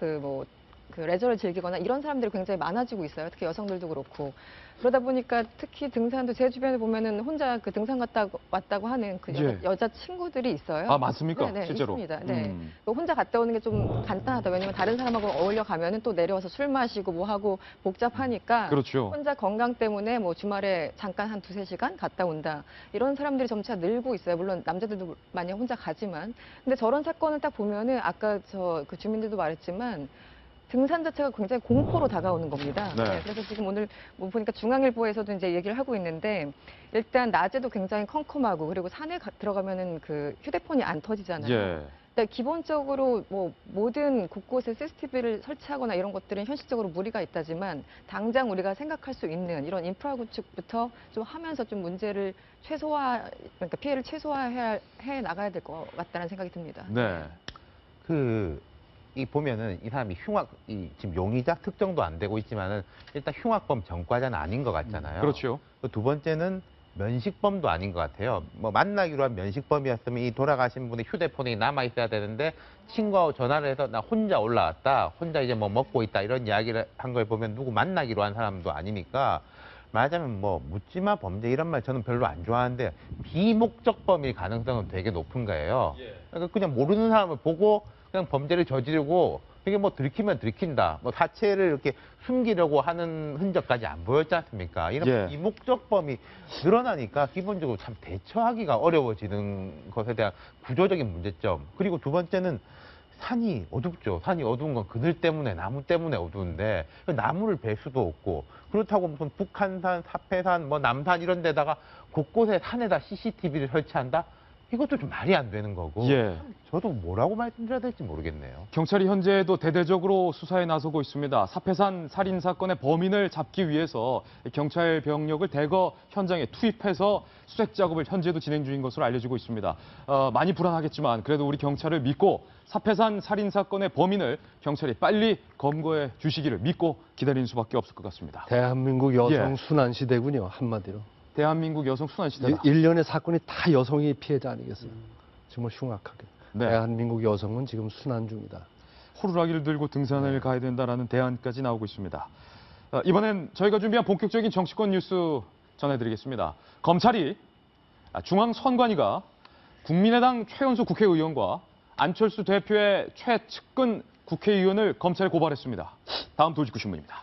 레저를 즐기거나 이런 사람들이 굉장히 많아지고 있어요. 특히 여성들도 그렇고. 그러다 보니까 특히 등산도 제 주변에 보면은 혼자 등산 왔다고 하는 여자 친구들이 있어요. 아, 맞습니까? 네, 실제로? 있습니다. 네. 혼자 갔다 오는 게 좀 간단하다. 왜냐면 다른 사람하고 어울려 가면은 또 내려와서 술 마시고 뭐 하고 복잡하니까. 그렇죠. 혼자 건강 때문에 주말에 잠깐 한 2-3시간 갔다 온다. 이런 사람들이 점차 늘고 있어요. 물론 남자들도 많이 혼자 가지만. 근데 저런 사건을 딱 보면은 아까 그 주민들도 말했지만 등산 자체가 굉장히 공포로 다가오는 겁니다. 네. 네, 그래서 지금 오늘 보니까 중앙일보에서도 이제 얘기를 하고 있는데 일단 낮에도 굉장히 컴컴하고 그리고 산에 들어가면은 휴대폰이 안 터지잖아요. 예. 그러니까 기본적으로 모든 곳곳에 CCTV를 설치하거나 이런 것들은 현실적으로 무리가 있다지만 당장 우리가 생각할 수 있는 이런 인프라 구축부터 좀 하면서 좀 문제를 그러니까 피해를 최소화해 나가야 될 것 같다는 생각이 듭니다. 네. 보면은 이 사람이 지금 용의자 특정도 안 되고 있지만은 일단 흉악범 전과자는 아닌 것 같잖아요. 그렇죠. 두 번째는 면식범도 아닌 것 같아요. 만나기로 한 면식범이었으면 이 돌아가신 분의 휴대폰이 남아 있어야 되는데 친구하고 전화를 해서 나 혼자 올라왔다, 혼자 이제 먹고 있다 이런 이야기를 한 걸 보면 누구 만나기로 한 사람도 아니니까 말하자면 묻지마 범죄 이런 말 저는 별로 안 좋아하는데 비목적범일 가능성은 되게 높은 거예요. 그러니까 그냥 모르는 사람을 보고 그냥 범죄를 저지르고 이게 들키면 들킨다. 사체를 이렇게 숨기려고 하는 흔적까지 안 보였지 않습니까? 이런 비목적범이 드러나니까 기본적으로 참 대처하기가 어려워지는 것에 대한 구조적인 문제점. 그리고 두 번째는 산이 어둡죠. 산이 어두운 건 그늘 때문에, 나무 때문에 어두운데 나무를 벨 수도 없고, 그렇다고 무슨 북한산, 사패산, 뭐 남산 이런 데다가 곳곳에 산에다 CCTV를 설치한다? 이것도 좀 말이 안 되는 거고. 예. 저도 뭐라고 말씀드려야 될지 모르겠네요. 경찰이 현재도 대대적으로 수사에 나서고 있습니다. 사패산 살인 사건의 범인을 잡기 위해서 경찰 병력을 대거 현장에 투입해서 수색 작업을 현재도 진행 중인 것으로 알려지고 있습니다. 많이 불안하겠지만 그래도 우리 경찰을 믿고 사패산 살인 사건의 범인을 경찰이 빨리 검거해 주시기를 믿고 기다리는 수밖에 없을 것 같습니다. 대한민국 여성 예. 순환 시대군요, 한마디로. 대한민국 여성 순환 시대다. 일련의 사건이 다 여성이 피해자 아니겠어요? 정말 흉악하게. 네. 대한민국 여성은 지금 순환 중이다. 호루라기를 들고 등산을 가야 된다라는 대안까지 나오고 있습니다. 이번엔 저희가 준비한 본격적인 정치권 뉴스 전해드리겠습니다. 검찰이 중앙선관위가 국민의당 최연소 국회의원과 안철수 대표의 최측근 국회의원을 검찰에 고발했습니다. 다음 도직구 신문입니다.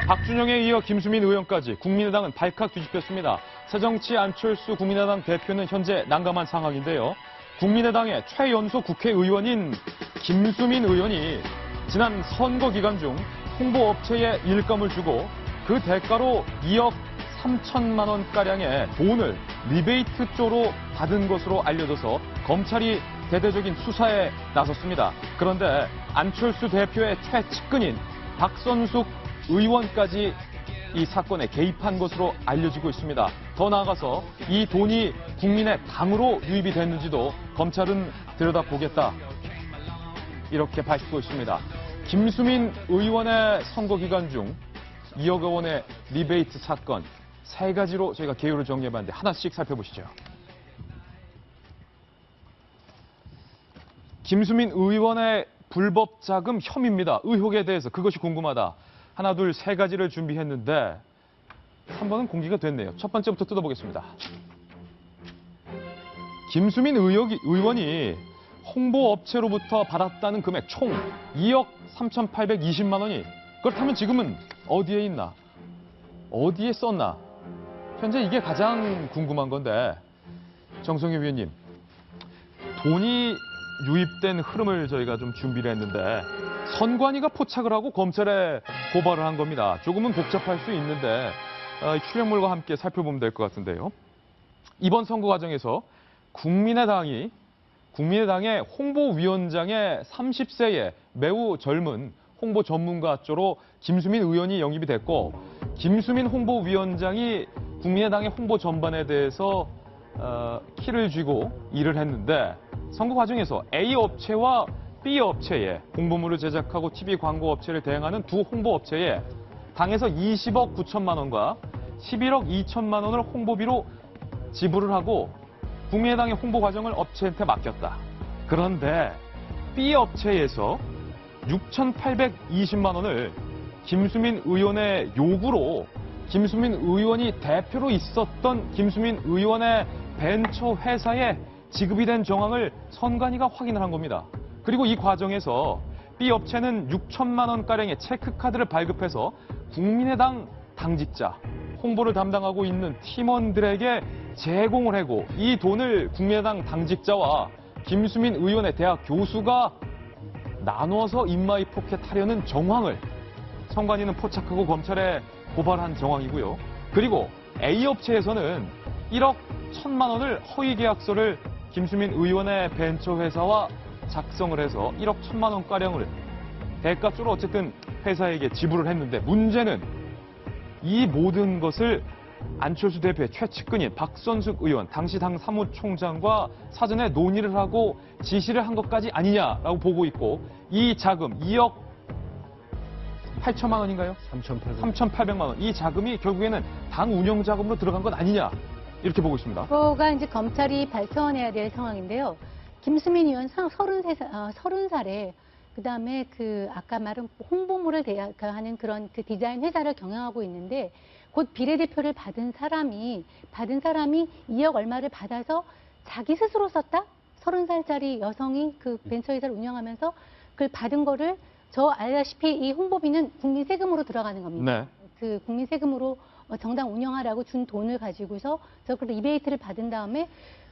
박준영에 이어 김수민 의원까지 국민의당은 발칵 뒤집혔습니다. 새정치 안철수 국민의당 대표는 현재 난감한 상황인데요. 국민의당의 최연소 국회의원인 김수민 의원이 지난 선거 기간 중 홍보업체에 일감을 주고 그 대가로 2억 3천만 원가량의 돈을 리베이트조로 받은 것으로 알려져서 검찰이 대대적인 수사에 나섰습니다. 그런데 안철수 대표의 최측근인 박선숙 의원까지 이 사건에 개입한 것으로 알려지고 있습니다. 더 나아가서 이 돈이 국민의 당으로 유입이 됐는지도 검찰은 들여다보겠다. 이렇게 밝히고 있습니다. 김수민 의원의 선거 기간 중 2억 원의 리베이트 사건 3가지로 저희가 개요를 정리해봤는데 하나씩 살펴보시죠. 김수민 의원의 불법 자금 혐의입니다. 의혹에 대해서 그것이 궁금하다. 하나, 둘, 3가지를 준비했는데 3번은 공개가 됐네요. 첫 번째부터 뜯어보겠습니다. 김수민 의원이 홍보업체로부터 받았다는 금액 총 2억 3,820만 원이 그렇다면 지금은 어디에 있나? 어디에 썼나? 현재 이게 가장 궁금한 건데 정성희 위원님, 돈이 유입된 흐름을 저희가 좀 준비를 했는데 선관위가 포착을 하고 검찰에 고발을 한 겁니다. 조금은 복잡할 수 있는데 출력물과 함께 살펴보면 될 것 같은데요. 이번 선거 과정에서 국민의당의 홍보위원장의 30세의 매우 젊은 홍보 전문가 쪽으로 김수민 의원이 영입이 됐고 김수민 홍보위원장이 국민의당의 홍보 전반에 대해서 키를 쥐고 일을 했는데 선거 과정에서 A 업체와 B 업체에 홍보물을 제작하고 TV 광고 업체를 대행하는 두 홍보 업체에 당에서 20억 9천만 원과 11억 2천만 원을 홍보비로 지불을 하고 국민의당의 홍보 과정을 업체한테 맡겼다. 그런데 B 업체에서 6,820만 원을 김수민 의원의 요구로 김수민 의원이 대표로 있었던 김수민 의원의 벤처 회사에 지급이 된 정황을 선관위가 확인을 한 겁니다. 그리고 이 과정에서 B 업체는 6천만 원가량의 체크카드를 발급해서 국민의당 당직자, 홍보를 담당하고 있는 팀원들에게 제공을 하고 이 돈을 국민의당 당직자와 김수민 의원의 대학 교수가 나눠서 인마이 포켓하려는 정황을 선관위는 포착하고 검찰에 고발한 정황이고요. 그리고 A 업체에서는 1억 1천만 원을 허위 계약서를 김수민 의원의 벤처 회사와 작성을 해서 1억 1천만 원가량을 대가적으로 어쨌든 회사에게 지불을 했는데 문제는 이 모든 것을 안철수 대표의 최측근인 박선숙 의원, 당시 당 사무총장과 사전에 논의를 하고 지시를 한 것까지 아니냐라고 보고 있고 이 자금 2억 8천만 원인가요? 3,800만 원. 이 자금이 결국에는 당 운영 자금으로 들어간 것 아니냐 이렇게 보고 있습니다. 그거가 이제 검찰이 밝혀내야 될 상황인데요. 김수민 의원 30살에 그다음에 그 아까 말한 홍보물을 하는 그런 그 디자인 회사를 경영하고 있는데 곧 비례대표를 받은 사람이 2억 얼마를 받아서 자기 스스로 썼다? 30살짜리 여성이 그 벤처회사를 운영하면서 그걸 받은 거를 저 알다시피 이 홍보비는 국민 세금으로 들어가는 겁니다. 네. 그 국민 세금으로 정당 운영하라고 준 돈을 가지고서 저 그 리베이트를 받은 다음에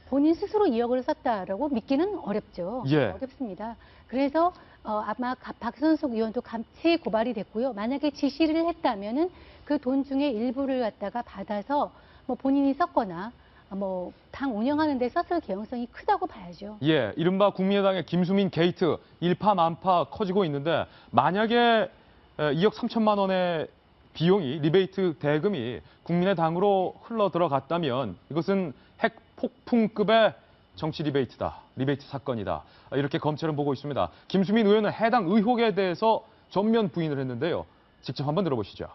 본인 스스로 2억을 썼다라고 믿기는 어렵죠. 예. 어렵습니다. 그래서 아마 박선숙 의원도 같이 고발이 됐고요. 만약에 지시를 했다면은 그 돈 중에 일부를 갖다가 받아서 뭐 본인이 썼거나 뭐 당 운영하는 데 썼을 개연성이 크다고 봐야죠. 예, 이른바 국민의당의 김수민 게이트 일파만파 커지고 있는데 만약에 2억 3천만 원의 비용이 리베이트 대금이 국민의당으로 흘러 들어갔다면 이것은 핵폭풍급의 정치 리베이트다. 리베이트 사건이다. 이렇게 검찰은 보고 있습니다. 김수민 의원은 해당 의혹에 대해서 전면 부인을 했는데요. 직접 한번 들어보시죠.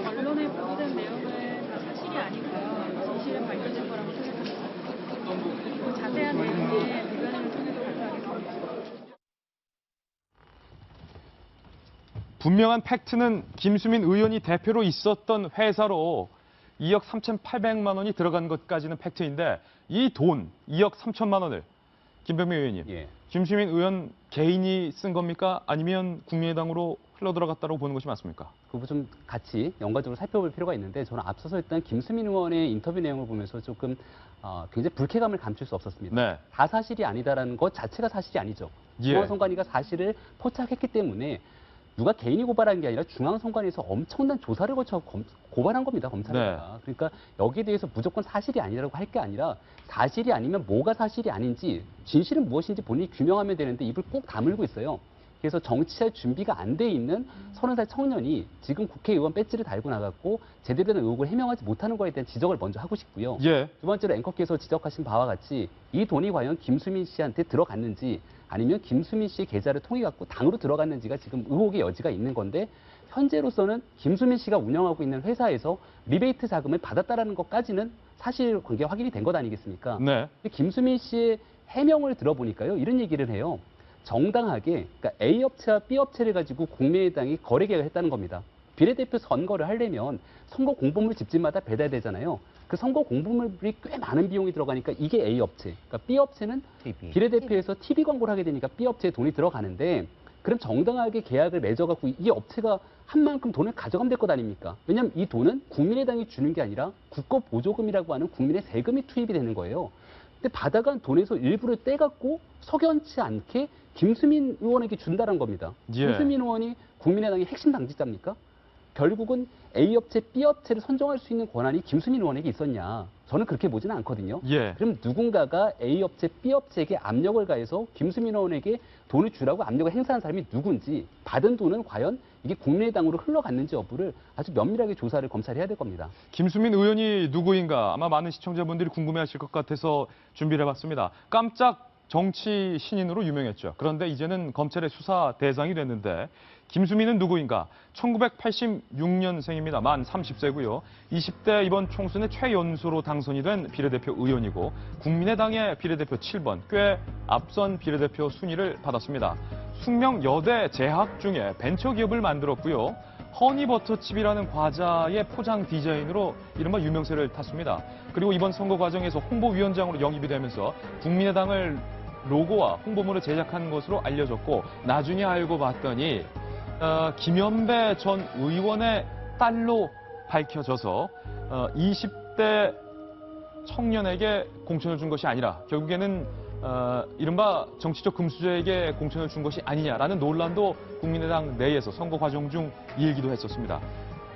언론에 보도된 내용은 다 사실이 아니고요. 진실은 밝혀질 거라고 생각합니다. 그리고 자세한 내용은 대변인을 통해서 발표하겠습니다. 분명한 팩트는 김수민 의원이 대표로 있었던 회사로 2억 3,800만 원이 들어간 것까지는 팩트인데 이 돈 2억 3천만 원을 김병민 의원님, 예. 김수민 의원 개인이 쓴 겁니까? 아니면 국민의당으로 흘러들어갔다고 보는 것이 맞습니까? 그 부분 좀 같이 연관적으로 살펴볼 필요가 있는데 저는 앞서서 일단 김수민 의원의 인터뷰 내용을 보면서 조금 굉장히 불쾌감을 감출 수 없었습니다. 네. 다 사실이 아니다라는 것 자체가 사실이 아니죠. 예. 중앙선관위가 사실을 포착했기 때문에 누가 개인이 고발한 게 아니라 중앙선관위에서 엄청난 조사를 거쳐 고발한 겁니다, 검찰에다가. 그러니까 여기에 대해서 무조건 사실이 아니라고 할 게 아니라 사실이 아니면 뭐가 사실이 아닌지 진실은 무엇인지 본인이 규명하면 되는데 입을 꼭 다물고 있어요. 그래서 정치할 준비가 안 돼 있는 30살 청년이 지금 국회의원 배지를 달고 나갔고 제대로 된 의혹을 해명하지 못하는 거에 대한 지적을 먼저 하고 싶고요. 예. 두 번째로 앵커께서 지적하신 바와 같이 이 돈이 과연 김수민 씨한테 들어갔는지 아니면 김수민 씨의 계좌를 통해 갖고 당으로 들어갔는지가 지금 의혹의 여지가 있는 건데 현재로서는 김수민 씨가 운영하고 있는 회사에서 리베이트 자금을 받았다라는 것까지는 사실 관계 확인이 된 것 아니겠습니까? 네. 근데 김수민 씨의 해명을 들어보니까요, 이런 얘기를 해요. 정당하게 그러니까 A 업체와 B 업체를 가지고 국민의당이 거래 계약을 했다는 겁니다. 비례대표 선거를 하려면 선거 공보물 집집마다 배달되잖아요. 그 선거 공보물이 꽤 많은 비용이 들어가니까 이게 A 업체, 그러니까 B 업체는 비례대표에서 TV 광고를 하게 되니까 B 업체에 돈이 들어가는데 그럼 정당하게 계약을 맺어갖고 이 업체가 한 만큼 돈을 가져가면 될 것 아닙니까? 왜냐하면 이 돈은 국민의당이 주는 게 아니라 국고보조금이라고 하는 국민의 세금이 투입이 되는 거예요. 근데 받아간 돈에서 일부를 떼갖고 석연치 않게 김수민 의원에게 준다는 겁니다. 예. 김수민 의원이 국민의당의 핵심 당직자입니까? 결국은 A 업체, B 업체를 선정할 수 있는 권한이 김수민 의원에게 있었냐? 저는 그렇게 보지는 않거든요. 예. 그럼 누군가가 A 업체, B 업체에게 압력을 가해서 김수민 의원에게 돈을 주라고 압력을 행사한 사람이 누군지, 받은 돈은 과연 이게 국민의당으로 흘러갔는지 여부를 아주 면밀하게 조사를 검찰이 해야 될 겁니다. 김수민 의원이 누구인가 아마 많은 시청자분들이 궁금해하실 것 같아서 준비를 해봤습니다. 깜짝 정치 신인으로 유명했죠. 그런데 이제는 검찰의 수사 대상이 됐는데 김수민은 누구인가? 1986년생입니다. 만 30세고요. 20대 이번 총선의 최연소로 당선이 된 비례대표 의원이고 국민의당의 비례대표 7번, 꽤 앞선 비례대표 순위를 받았습니다. 숙명 여대 재학 중에 벤처기업을 만들었고요. 허니버터칩이라는 과자의 포장 디자인으로 이른바 유명세를 탔습니다. 그리고 이번 선거 과정에서 홍보위원장으로 영입이 되면서 국민의당을 로고와 홍보물을 제작한 것으로 알려졌고 나중에 알고 봤더니 김연배 전 의원의 딸로 밝혀져서 20대 청년에게 공천을 준 것이 아니라 결국에는 이른바 정치적 금수저에게 공천을 준 것이 아니냐라는 논란도 국민의당 내에서 선거 과정 중 일기도 했었습니다.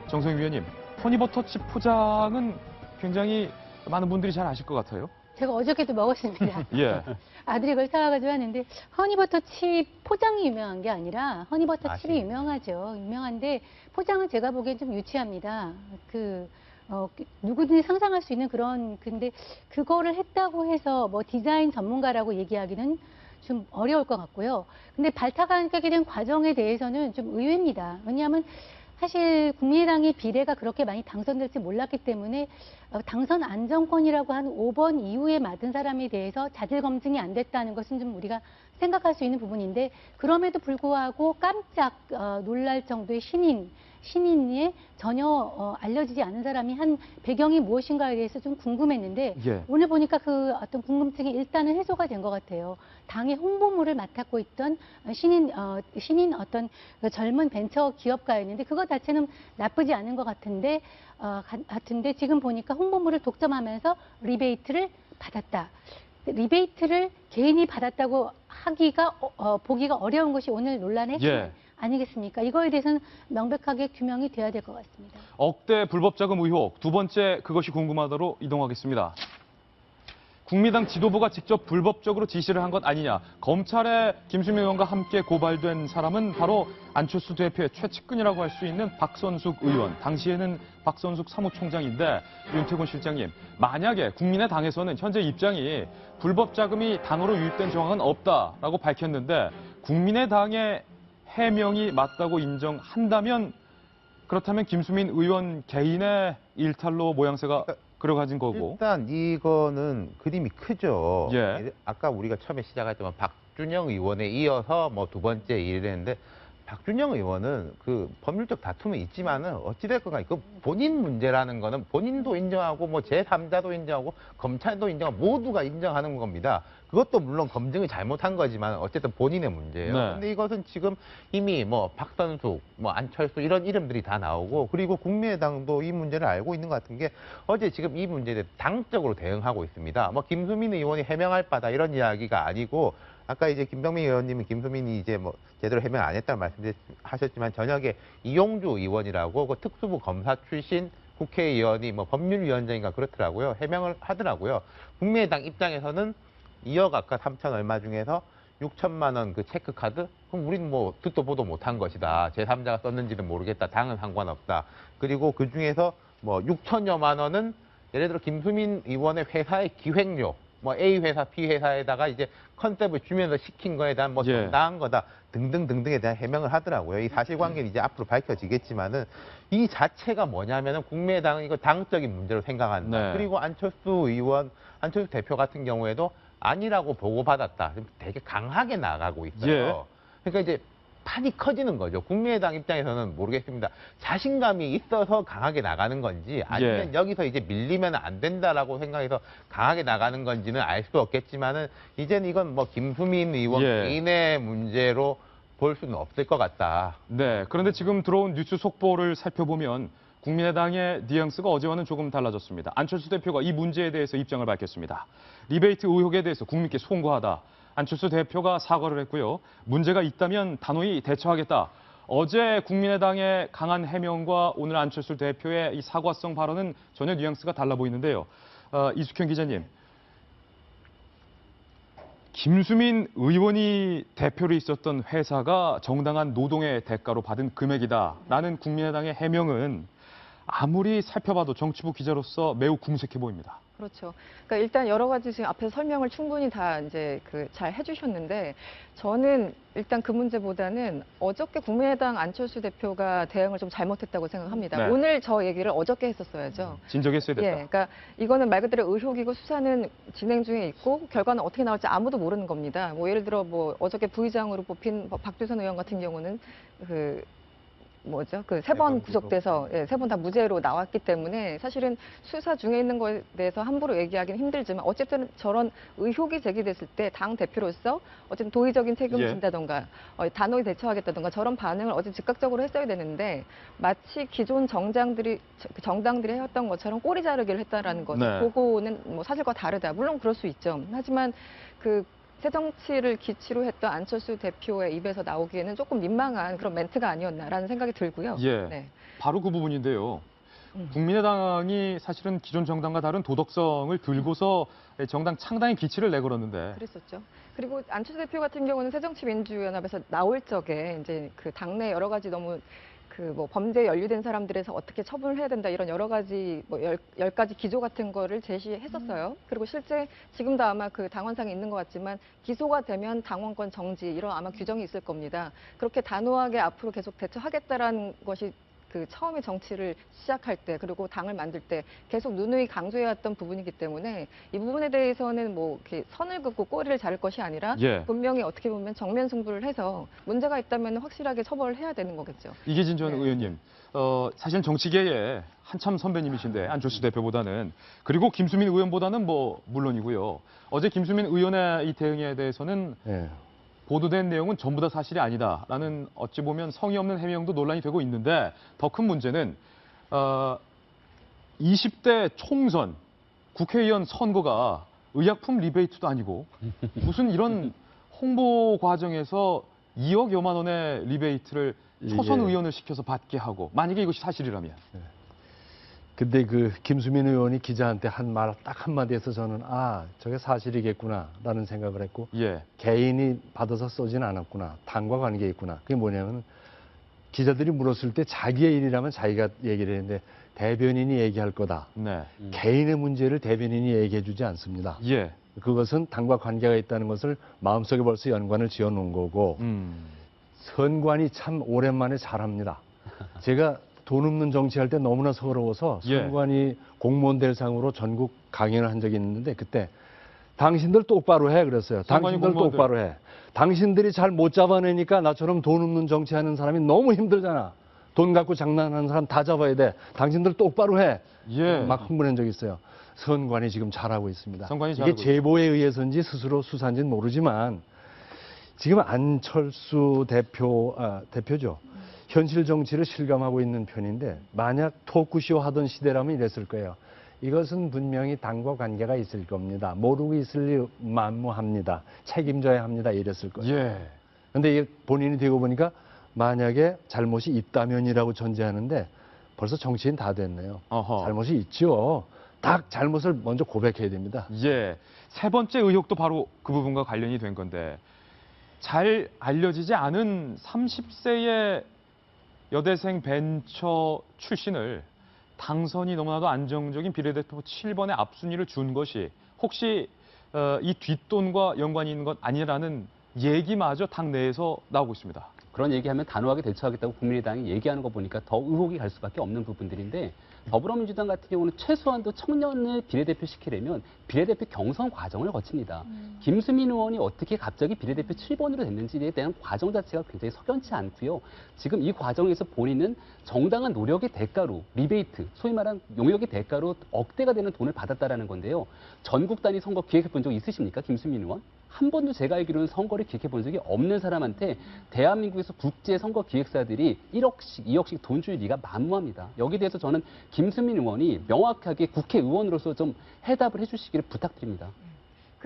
정성희 위원님, 허니버터칩 포장은 굉장히 많은 분들이 잘 아실 것 같아요. 제가 어저께도 먹었습니다. 예. 아들이 그걸 사와가지고 하는데 허니버터칩 포장이 유명한 게 아니라 허니버터칩이 유명하죠. 유명한데 포장은 제가 보기엔 좀 유치합니다. 누구든지 상상할 수 있는 그런 근데 그거를 했다고 해서 뭐 디자인 전문가라고 얘기하기는 좀 어려울 것 같고요. 근데 발탁하게 된 과정에 대해서는 좀 의외입니다. 왜냐하면 사실 국민의당이 비례가 그렇게 많이 당선될지 몰랐기 때문에 당선 안정권이라고 하는 5번 이후에 맡은 사람에 대해서 자질 검증이 안 됐다는 것은 좀 우리가 생각할 수 있는 부분인데 그럼에도 불구하고 깜짝 놀랄 정도의 신인에 전혀 알려지지 않은 사람이 한 배경이 무엇인가에 대해서 좀 궁금했는데 예. 오늘 보니까 그 어떤 궁금증이 일단은 해소가 된 것 같아요. 당의 홍보물을 맡았고 있던 신인 어떤 그 젊은 벤처 기업가였는데 그것 자체는 나쁘지 않은 것 같은데 지금 보니까 홍보물을 독점하면서 리베이트를 받았다. 리베이트를 개인이 받았다고 하기가 보기가 어려운 것이 오늘 논란의 핵심 예. 아니겠습니까? 이거에 대해서는 명백하게 규명이 돼야 될 것 같습니다. 억대 불법 자금 의혹 두 번째 그것이 궁금하다로 이동하겠습니다. 국민당 지도부가 직접 불법적으로 지시를 한 것 아니냐. 검찰에 김수민 의원과 함께 고발된 사람은 바로 안철수 대표의 최측근이라고 할 수 있는 박선숙 의원. 당시에는 박선숙 사무총장인데 윤태곤 실장님, 만약에 국민의당에서는 현재 입장이 불법 자금이 당으로 유입된 정황은 없다라고 밝혔는데 국민의당의 해명이 맞다고 인정한다면 그렇다면 김수민 의원 개인의 일탈로 모양새가 그려가진 거고. 일단 이거는 그림이 크죠. 예. 아까 우리가 처음에 시작할 때만 박준영 의원에 이어서 뭐 두 번째 일을 했는데 박준영 의원은 그 법률적 다툼은 있지만은 어찌됐건 간에 그 본인 문제라는 거는 본인도 인정하고 뭐 제3자도 인정하고 검찰도 인정하고 모두가 인정하는 겁니다. 그것도 물론 검증을 잘못한 거지만 어쨌든 본인의 문제예요. 네. 근데 이것은 지금 이미 뭐 박선숙, 뭐 안철수 이런 이름들이 다 나오고 그리고 국민의당도 이 문제를 알고 있는 것 같은 게 어제 지금 이 문제에 대해 당적으로 대응하고 있습니다. 뭐 김수민 의원이 해명할 바다 이런 이야기가 아니고 아까 이제 김병민 의원님이 김수민이 이제 뭐 제대로 해명 안 했다는 말씀하셨지만 저녁에 이용주 의원이라고 그 특수부 검사 출신 국회의원이 뭐 법률위원장인가 그렇더라고요. 해명을 하더라고요. 국민의당 입장에서는 2억 아까 3천 얼마 중에서 6천만 원 그 체크카드? 그럼 우리는 뭐 듣도 보도 못한 것이다. 제3자가 썼는지는 모르겠다. 당은 상관없다. 그리고 그 중에서 뭐 6천여만 원은 예를 들어 김수민 의원의 회사의 기획료, 뭐 A 회사, B 회사에다가 이제 컨셉을 주면서 시킨 거에 대한 뭐 예. 정당한 거다 등등등등에 대한 해명을 하더라고요. 이 사실관계는 이제 앞으로 밝혀지겠지만은 이 자체가 뭐냐면은 국민의당은 이거 당적인 문제로 생각한다. 네. 그리고 안철수 대표 같은 경우에도 아니라고 보고받았다. 되게 강하게 나가고 있어요. 예. 그러니까 이제 판이 커지는 거죠. 국민의당 입장에서는 모르겠습니다. 자신감이 있어서 강하게 나가는 건지 아니면 여기서 이제 밀리면 안 된다라고 생각해서 강하게 나가는 건지는 알 수 없겠지만은 이제는 이건 뭐 김수민 의원 개인의 문제로 볼 수는 없을 것 같다. 네. 그런데 지금 들어온 뉴스 속보를 살펴보면 국민의당의 뉘앙스가 어제와는 조금 달라졌습니다. 안철수 대표가 이 문제에 대해서 입장을 밝혔습니다. 리베이트 의혹에 대해서 국민께 송구하다. 안철수 대표가 사과를 했고요. 문제가 있다면 단호히 대처하겠다. 어제 국민의당의 강한 해명과 오늘 안철수 대표의 이 사과성 발언은 전혀 뉘앙스가 달라 보이는데요. 이숙현 기자님, 김수민 의원이 대표로 있었던 회사가 정당한 노동의 대가로 받은 금액이다라는 국민의당의 해명은 아무리 살펴봐도 정치부 기자로서 매우 궁색해 보입니다. 그렇죠. 그러니까 일단 여러 가지 지금 앞에서 설명을 충분히 다 이제 잘 해주셨는데 저는 일단 그 문제보다는 어저께 국민의당 안철수 대표가 대응을 좀 잘못했다고 생각합니다. 네. 오늘 저 얘기를 어저께 했었어야죠. 진작에 했어야 됐다. 예, 그러니까 이거는 말 그대로 의혹이고 수사는 진행 중에 있고 결과는 어떻게 나올지 아무도 모르는 겁니다. 뭐 예를 들어 뭐 어저께 부의장으로 뽑힌 박두선 의원 같은 경우는 세 번 구속돼서 세 번 다 무죄로 나왔기 때문에 사실은 수사 중에 있는 거에 대해서 함부로 얘기하기는 힘들지만 어쨌든 저런 의혹이 제기됐을 때 당 대표로서 어쨌든 도의적인 책임을 진다던가 단호히 대처하겠다던가 저런 반응을 어제 즉각적으로 했어야 되는데 마치 기존 정당들이 해왔던 것처럼 꼬리 자르기를 했다라는 것을 네. 보고는 뭐 사실과 다르다. 물론 그럴 수 있죠. 하지만 새정치를 기치로 했던 안철수 대표의 입에서 나오기에는 조금 민망한 그런 멘트가 아니었나라는 생각이 들고요. 예, 네. 바로 그 부분인데요. 국민의당이 사실은 기존 정당과 다른 도덕성을 들고서 정당 창당의 기치를 내걸었는데. 그랬었죠. 그리고 안철수 대표 같은 경우는 새정치민주연합에서 나올 적에 이제 당내 여러 가지 너무 범죄에 연루된 사람들에서 어떻게 처분을 해야 된다 이런 여러 가지 열 가지 기조 같은 거를 제시했었어요. 그리고 실제 지금도 아마 당원상에 있는 것 같지만 기소가 되면 당원권 정지 이런 아마 규정이 있을 겁니다. 그렇게 단호하게 앞으로 계속 대처하겠다라는 것이 그 처음에 정치를 시작할 때 그리고 당을 만들 때 계속 누누이 강조해왔던 부분이기 때문에 이 부분에 대해서는 뭐 이렇게 선을 긋고 꼬리를 자를 것이 아니라 예. 분명히 어떻게 보면 정면 승부를 해서 문제가 있다면 확실하게 처벌을 해야 되는 거겠죠. 이계진 전 의원님, 사실 정치계에 한참 선배님이신데 안철수 대표보다는 그리고 김수민 의원보다는 뭐 물론이고요. 어제 김수민 의원의 이 대응에 대해서는 예. 보도된 내용은 전부 다 사실이 아니다라는 어찌 보면 성의 없는 해명도 논란이 되고 있는데 더 큰 문제는 20대 총선 국회의원 선거가 의약품 리베이트도 아니고 무슨 이런 홍보 과정에서 2억여만 원의 리베이트를 초선 예. 의원을 시켜서 받게 하고 만약에 이것이 사실이라면 근데 그 김수민 의원이 기자한테 한 말 딱 한마디에서 저는 저게 사실이겠구나라는 생각을 했고 예. 개인이 받아서 쏘진 않았구나. 당과 관계 있구나. 그게 뭐냐면 기자들이 물었을 때 자기의 일이라면 자기가 얘기를 했는데 대변인이 얘기할 거다. 네. 개인의 문제를 대변인이 얘기해 주지 않습니다. 예. 그것은 당과 관계가 있다는 것을 마음속에 벌써 연관을 지어 놓은 거고 선관위 참 오랜만에 잘합니다. 제가 돈 없는 정치할 때 너무나 서러워서 예. 선관위 공무원들 상으로 전국 강연을 한 적이 있는데 그때 당신들 똑바로 해 그랬어요. 선관위 당신들 공무원들. 똑바로 해. 당신들이 잘 못 잡아내니까 나처럼 돈 없는 정치하는 사람이 너무 힘들잖아. 돈 갖고 장난하는 사람 다 잡아야 돼. 당신들 똑바로 해. 예. 막 흥분한 적이 있어요. 선관위 지금 잘하고 있습니다. 선관위 이게 잘하고 제보에 의해서인지 스스로 수사인지는 모르지만 지금 안철수 대표죠. 현실 정치를 실감하고 있는 편인데 만약 토크쇼 하던 시대라면 이랬을 거예요. 이것은 분명히 당과 관계가 있을 겁니다. 모르고 있을 리 만무합니다. 책임져야 합니다. 이랬을 거예요. 예. 근데 이게 본인이 되고 보니까 만약에 잘못이 있다면이라고 전제하는데 벌써 정치인 다 됐네요. 어허. 잘못이 있죠. 딱 잘못을 먼저 고백해야 됩니다. 예. 세 번째 의혹도 바로 그 부분과 관련이 된 건데 잘 알려지지 않은 30세의 여대생 벤처 출신을 당선이 너무나도 안정적인 비례대표 7번의 앞순위를 준 것이 혹시 이 뒷돈과 연관이 있는 것 아니라는 얘기마저 당 내에서 나오고 있습니다. 그런 얘기하면 단호하게 대처하겠다고 국민의당이 얘기하는 거 보니까 더 의혹이 갈 수밖에 없는 부분들인데 더불어민주당 같은 경우는 최소한도 청년을 비례대표 시키려면 비례대표 경선 과정을 거칩니다. 김수민 의원이 어떻게 갑자기 비례대표 7번으로 됐는지에 대한 과정 자체가 굉장히 석연치 않고요. 지금 이 과정에서 본인은 정당한 노력의 대가로 리베이트, 소위 말한 용역의 대가로 억대가 되는 돈을 받았다라는 건데요. 전국 단위 선거 기획해 본 적 있으십니까, 김수민 의원? 한 번도 제가 알기로는 선거를 기획해 본 적이 없는 사람한테 대한민국에서 국제 선거 기획사들이 1억씩, 2억씩 돈 줄 리가 만무합니다. 여기에 대해서 저는 김수민 의원이 명확하게 국회의원으로서 좀 해답을 해주시기를 부탁드립니다.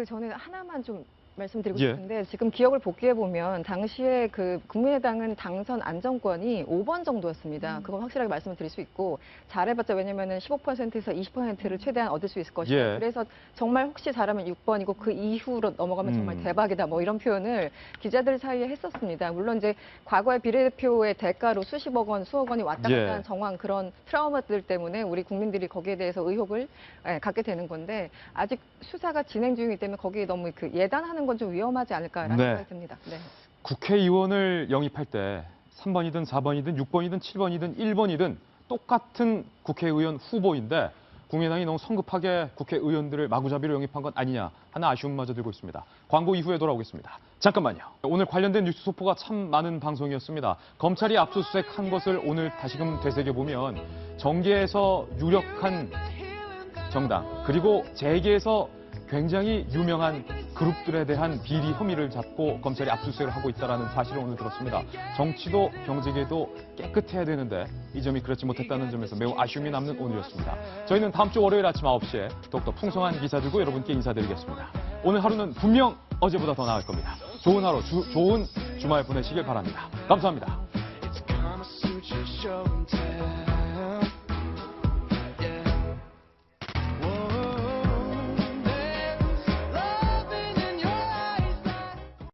저는 하나만 좀 말씀드리고 예. 싶은데 지금 기억을 복귀해 보면 당시에 그 국민의당은 당선 안정권이 5번 정도였습니다. 그건 확실하게 말씀을 드릴 수 있고 잘해봤자 왜냐면은 15%에서 20%를 최대한 얻을 수 있을 것이다. 예. 그래서 정말 혹시 잘하면 6번이고 그 이후로 넘어가면 정말 대박이다. 뭐 이런 표현을 기자들 사이에 했었습니다. 물론 이제 과거의 비례대표의 대가로 수십억 원, 수억 원이 왔다 갔다 예. 한 정황 그런 트라우마들 때문에 우리 국민들이 거기에 대해서 의혹을 갖게 되는 건데 아직 수사가 진행 중이기 때문에 거기에 너무 그 예단하는 건 좀 위험하지 않을까라는 네. 생각이 듭니다. 네. 국회의원을 영입할 때 3번이든 4번이든 6번이든 7번이든 1번이든 똑같은 국회의원 후보인데 국민의당이 너무 성급하게 국회의원들을 마구잡이로 영입한 것 아니냐 하는 아쉬움마저 들고 있습니다. 광고 이후에 돌아오겠습니다. 잠깐만요. 오늘 관련된 뉴스 소포가 참 많은 방송이었습니다. 검찰이 압수수색한 것을 오늘 다시금 되새겨보면 정계에서 유력한 정당 그리고 재계에서 굉장히 유명한 그룹들에 대한 비리 혐의를 잡고 검찰이 압수수색을 하고 있다는 사실을 오늘 들었습니다. 정치도 경제계도 깨끗해야 되는데 이 점이 그렇지 못했다는 점에서 매우 아쉬움이 남는 오늘이었습니다. 저희는 다음 주 월요일 아침 9시에 더욱더 풍성한 기사 들고 여러분께 인사드리겠습니다. 오늘 하루는 분명 어제보다 더 나을 겁니다. 좋은 하루, 좋은 주말 보내시길 바랍니다. 감사합니다.